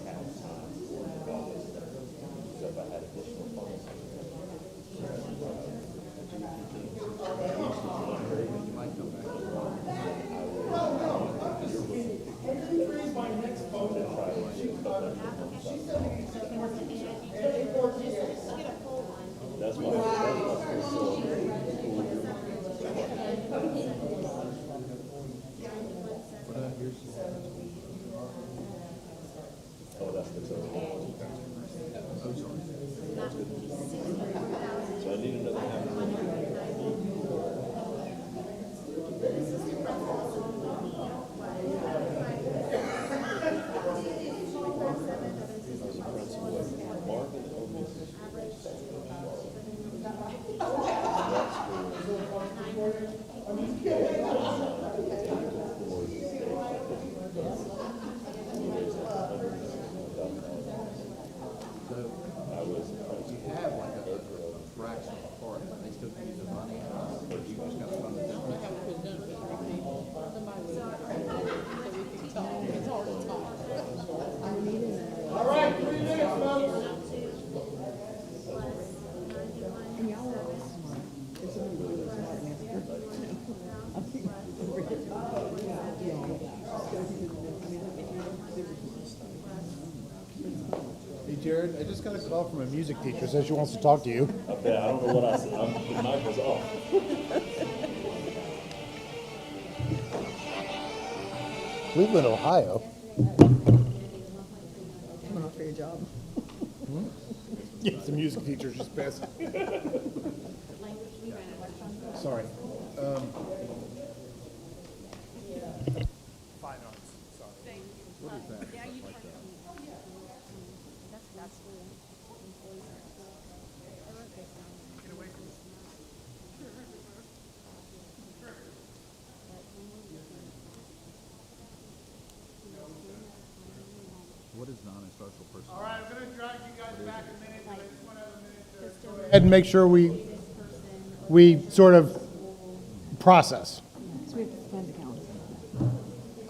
half time for all this stuff. So if I had additional funds, you might come back. That's why. Oh, that's the total. Jared, I just got a call from a music teacher, says she wants to talk to you. I bet, I don't know what I said, the mic was off. We live in Ohio. Coming off for your job. Yeah, the music teacher just passed. Sorry. Fine arts, sorry. What is that? What is non-instructional personnel? All right, I'm going to drag you guys back a minute, but I just want to have a minute to go ahead and make sure we sort of process.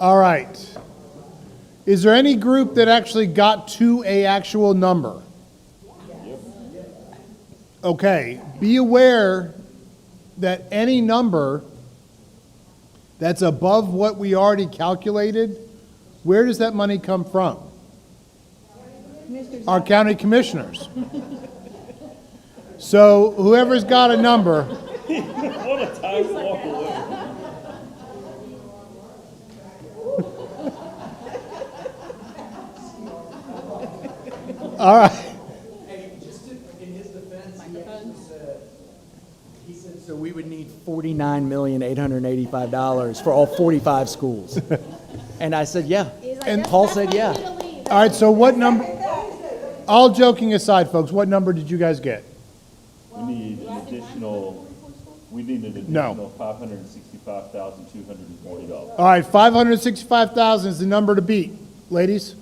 All right. Is there any group that actually got to a actual number? Okay, be aware that any number that's above what we already calculated, where does that money come from? Our county commissioners. So whoever's got a number. What a time to walk away. All right. Hey, just in his defense, he said, so we would need $49,885 for all 45 schools. And I said, yeah. And Paul said, yeah. All right, so what number, all joking aside, folks, what number did you guys get? We need an additional $565,240. All right, 565,000 is the number to beat. Ladies?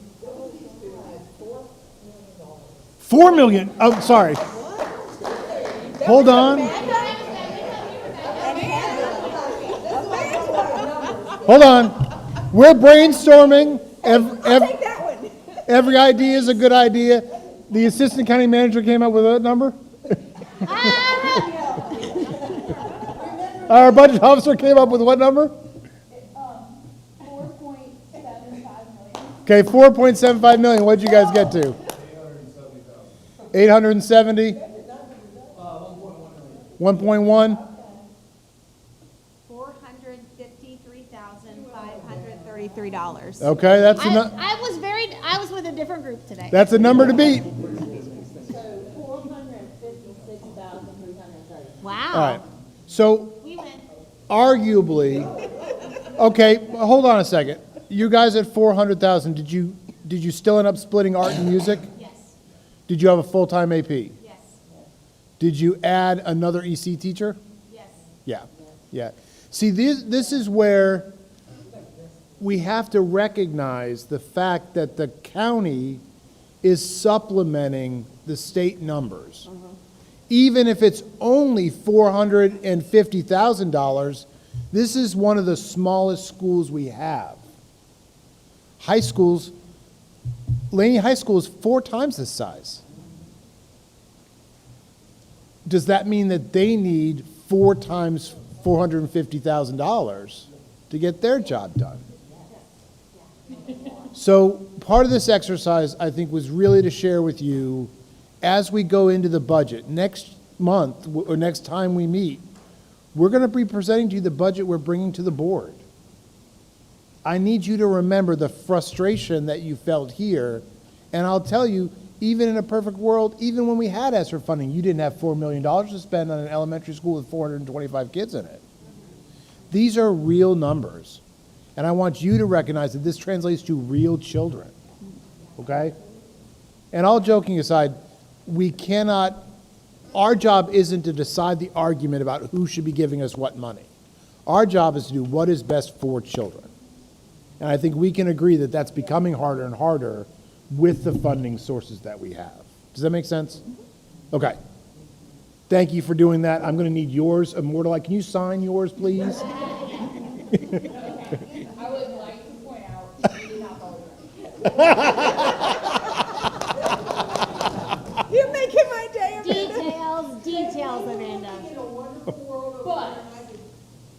4 million. Oh, sorry. Hold on. Hold on. We're brainstorming. Every idea is a good idea. The assistant county manager came up with a number. Our budget officer came up with what number? 4.75 million. Okay, 4.75 million. What'd you guys get to? 870? 1.1? $453,533. Okay, that's I enough. I was with a different group today. That's a number to beat. Wow. All right. So, We win. arguably, okay, hold on a second. You guys at 400,000, did you still end up splitting art and music? Yes. Did you have a full-time AP? Yes. Did you add another EC teacher? Yes. Yeah, yeah. See, this is where we have to recognize the fact that the county is supplementing the state numbers. Even if it's only $450,000, this is one of the smallest schools we have. High schools, Laney High School is 4 times this size. Does that mean that they need 4 times $450,000 to get their job done? So part of this exercise, I think, was really to share with you, as we go into the budget, next month or next time we meet, we're going to be presenting to you the budget we're bringing to the board. I need you to remember the frustration that you felt here, and I'll tell you, even in a perfect world, even when we had ESSER funding, you didn't have $4 million to spend on an elementary school with 425 kids in it. These are real numbers, and I want you to recognize that this translates to real children, okay? And all joking aside, we cannot, our job isn't to decide the argument about who should be giving us what money. Our job is to do what is best for children. And I think we can agree that that's becoming harder and harder with the funding sources that we have. Does that make sense? Okay. Thank you for doing that. I'm going to need yours, Immortalized. Can you sign yours, please? I would like to point out, you did not follow You're making my day, Amanda. Details, Amanda. But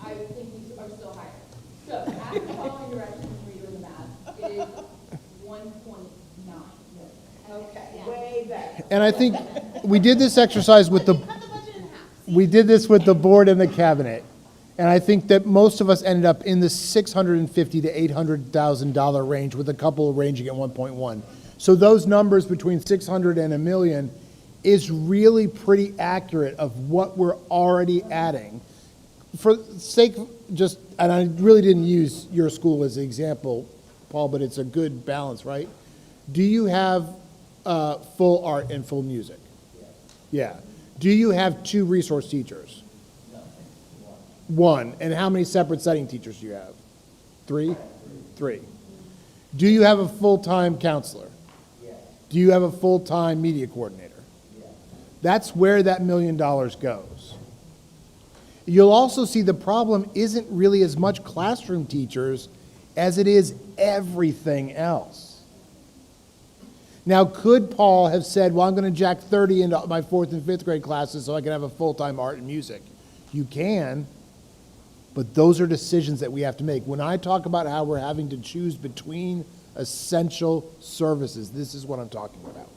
I think we are still higher. So after following directions and redoing the math, it is 1.9 million. Okay. And I think we did this exercise with the, we did this with the board and the cabinet. And I think that most of us ended up in the $650,000 to $800,000 range, with a couple ranging at 1.1. So those numbers between 600 and $1 million is really pretty accurate of what we're already adding. For sake, just, and I really didn't use your school as an example, Paul, but it's a good balance, right? Do you have full art and full music? Yeah. Do you have 2 resource teachers? One. And how many separate setting teachers do you have? 3? 3. Do you have a full-time counselor? Do you have a full-time media coordinator? That's where that $1 million goes. You'll also see the problem isn't really as much classroom teachers as it is everything else. Now, could Paul have said, well, I'm going to jack 30 into my 4th and 5th grade classes so I can have a full-time art and music? You can, but those are decisions that we have to make. When I talk about how we're having to choose between essential services, this is what I'm talking about.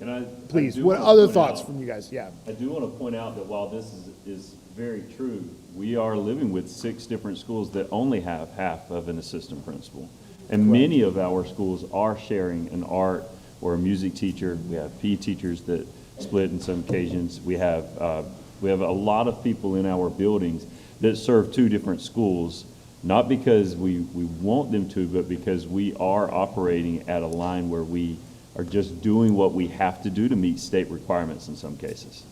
And Please, do what wanna other point thoughts out- from you guys? Yeah. I do want to point out that while this is very true, we are living with 6 different schools that only have half of an assistant principal. And many of our schools are sharing an art or a music teacher. We have PE teachers that split in some occasions. We have a lot of people in our buildings that serve 2 different schools, not because we want them to, but because we are operating at a line where we are just doing what we have to do to meet state requirements in some cases.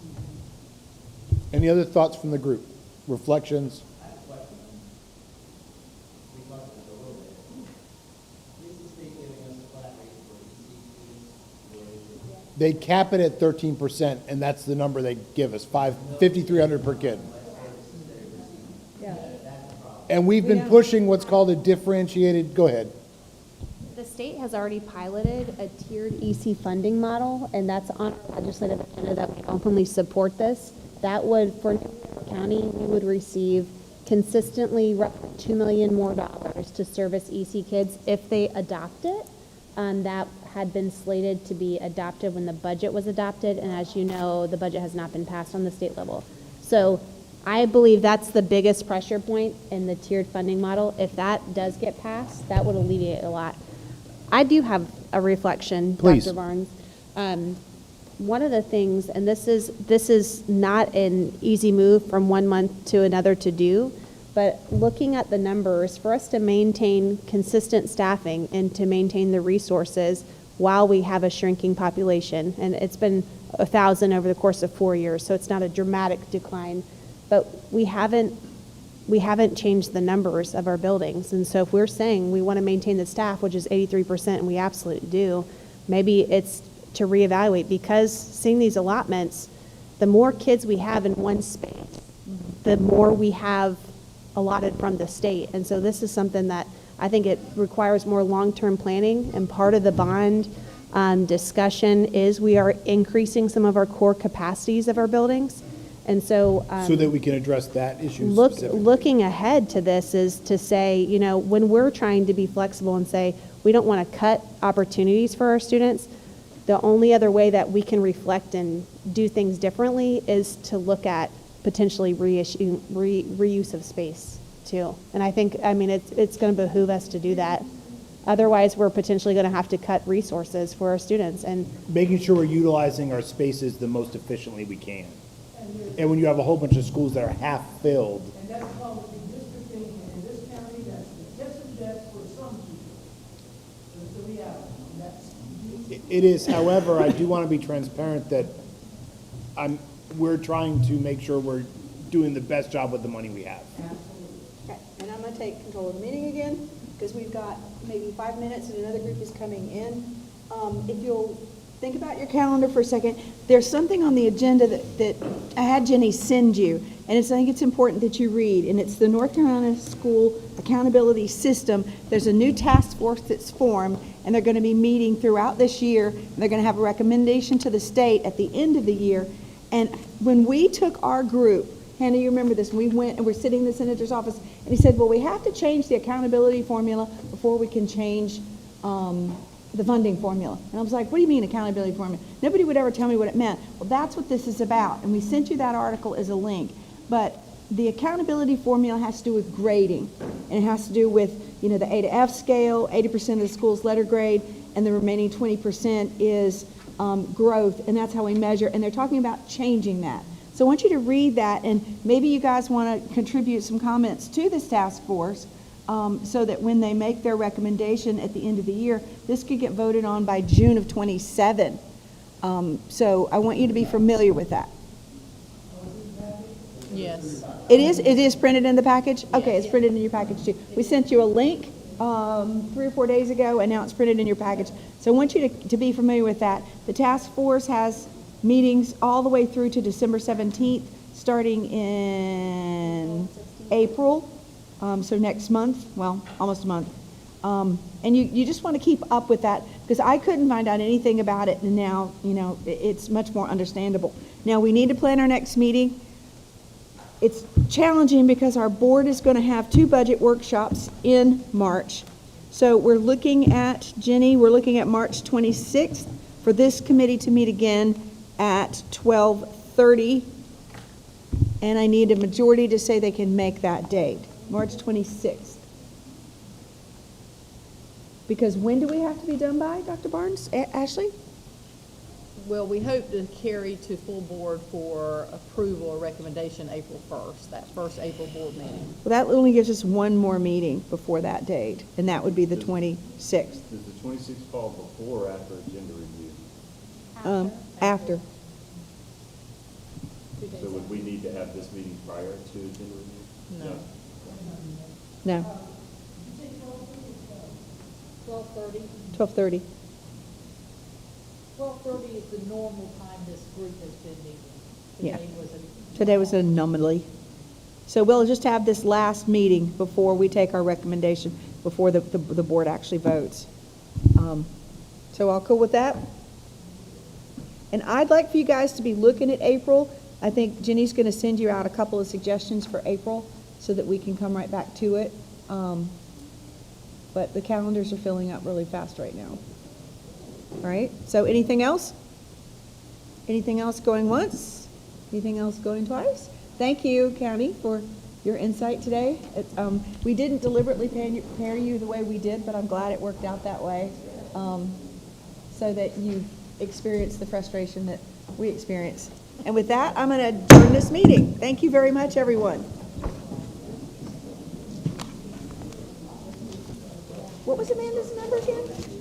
Any other thoughts from the group? Reflections? They cap it at 13%, and that's the number they give us, $5,300 per kid. And we've been pushing what's called a differentiated, go ahead. The state has already piloted a tiered EC funding model, and that's on our legislative agenda that we openly support this. That would, for Hanover County, we would receive consistently roughly $2 million more to service EC kids if they adopt it. That had been slated to be adopted when the budget was adopted, and as you know, the budget has not been passed on the state level. So I believe that's the biggest pressure point in the tiered funding model. If that does get passed, that would alleviate a lot. I do have a reflection, Please. Dr. Barnes. One of the things, and this is not an easy move from one month to another to do, but looking at the numbers, for us to maintain consistent staffing and to maintain the resources while we have a shrinking population, and it's been 1,000 over the course of 4 years, so it's not a dramatic decline, but we haven't changed the numbers of our buildings. And so if we're saying we want to maintain the staff, which is 83%, and we absolutely do, maybe it's to reevaluate, because seeing these allotments, the more kids we have in one space, the more we have allotted from the state. And so this is something that I think it requires more long-term planning, and part of the bond discussion is we are increasing some of our core capacities of our buildings. And so that we can address that issue specifically. looking ahead to this is to say, you know, when we're trying to be flexible and say we don't want to cut opportunities for our students, the only other way that we can reflect and do things differently is to look at potentially reuse of space too. And I think, I mean, it's going to behoove us to do that. Otherwise, we're potentially going to have to cut resources for our students. And Making sure we're utilizing our spaces the most efficiently we can. And when you have a whole bunch of schools that are half filled, And that's called redistricting, and in this county, that's the kiss of death for some people. That's the reality, and that's. it is. However, I do want to be transparent that we're trying to make sure we're doing the best job with the money we have. Okay, and I'm going to take control of the meeting again, because we've got maybe 5 minutes and another group is coming in. If you'll think about your calendar for a second, there's something on the agenda that I had Jenny send you, and I think it's important that you read, and it's the North Carolina School Accountability System. There's a new task force that's formed, and they're going to be meeting throughout this year, and they're going to have a recommendation to the state at the end of the year. And when we took our group, Hannah, you remember this, we went and we're sitting in the senator's office, and he said, well, we have to change the accountability formula before we can change the funding formula. And I was like, what do you mean accountability formula? Nobody would ever tell me what it meant. Well, that's what this is about. And we sent you that article as a link. But the accountability formula has to do with grading. And it has to do with, you know, the A to F scale, 80% of the school's letter grade, and the remaining 20% is growth. And that's how we measure. And they're talking about changing that. So I want you to read that, and maybe you guys want to contribute some comments to this task force, so that when they make their recommendation at the end of the year, this could get voted on by June of '27. So I want you to be familiar with that. Yes. It is printed in the package? Okay, it's printed in your package too. We sent you a link 3 or 4 days ago, and now it's printed in your package. So I want you to be familiar with that. The task force has meetings all the way through to December 17th, starting in April. So next month, well, almost a month. And you just want to keep up with that, because I couldn't find out anything about it, and now, you know, it's much more understandable. Now, we need to plan our next meeting. It's challenging because our board is going to have 2 budget workshops in March. So we're looking at, Jenny, we're looking at March 26th for this committee to meet again at 12:30. And I need a majority to say they can make that date. March 26th. Because when do we have to be done by, Dr. Barnes? Ashley? Well, we hope to carry to full board for approval or recommendation April 1st, that first April board meeting. Well, that only gives us one more meeting before that date, and that would be the 26th. Does the 26th fall before or after agenda review? After. So would we need to have this meeting prior to agenda review? No. No, 12:30. 12:30. 12:30 is the normal time this group has been meeting. Yeah. Today was a Today was an anomaly. So we'll just have this last meeting before we take our recommendation, before the board actually votes. So all cool with that? And I'd like for you guys to be looking at April. I think Jenny's going to send you out a couple of suggestions for April so that we can come right back to it. But the calendars are filling up really fast right now. All right, so anything else? Anything else going once? Anything else going twice? Thank you, County, for your insight today. We didn't deliberately pair you the way we did, but I'm glad it worked out that way, so that you experienced the frustration that we experienced. And with that, I'm going to adjourn this meeting. Thank you very much, everyone. What was Amanda's number again?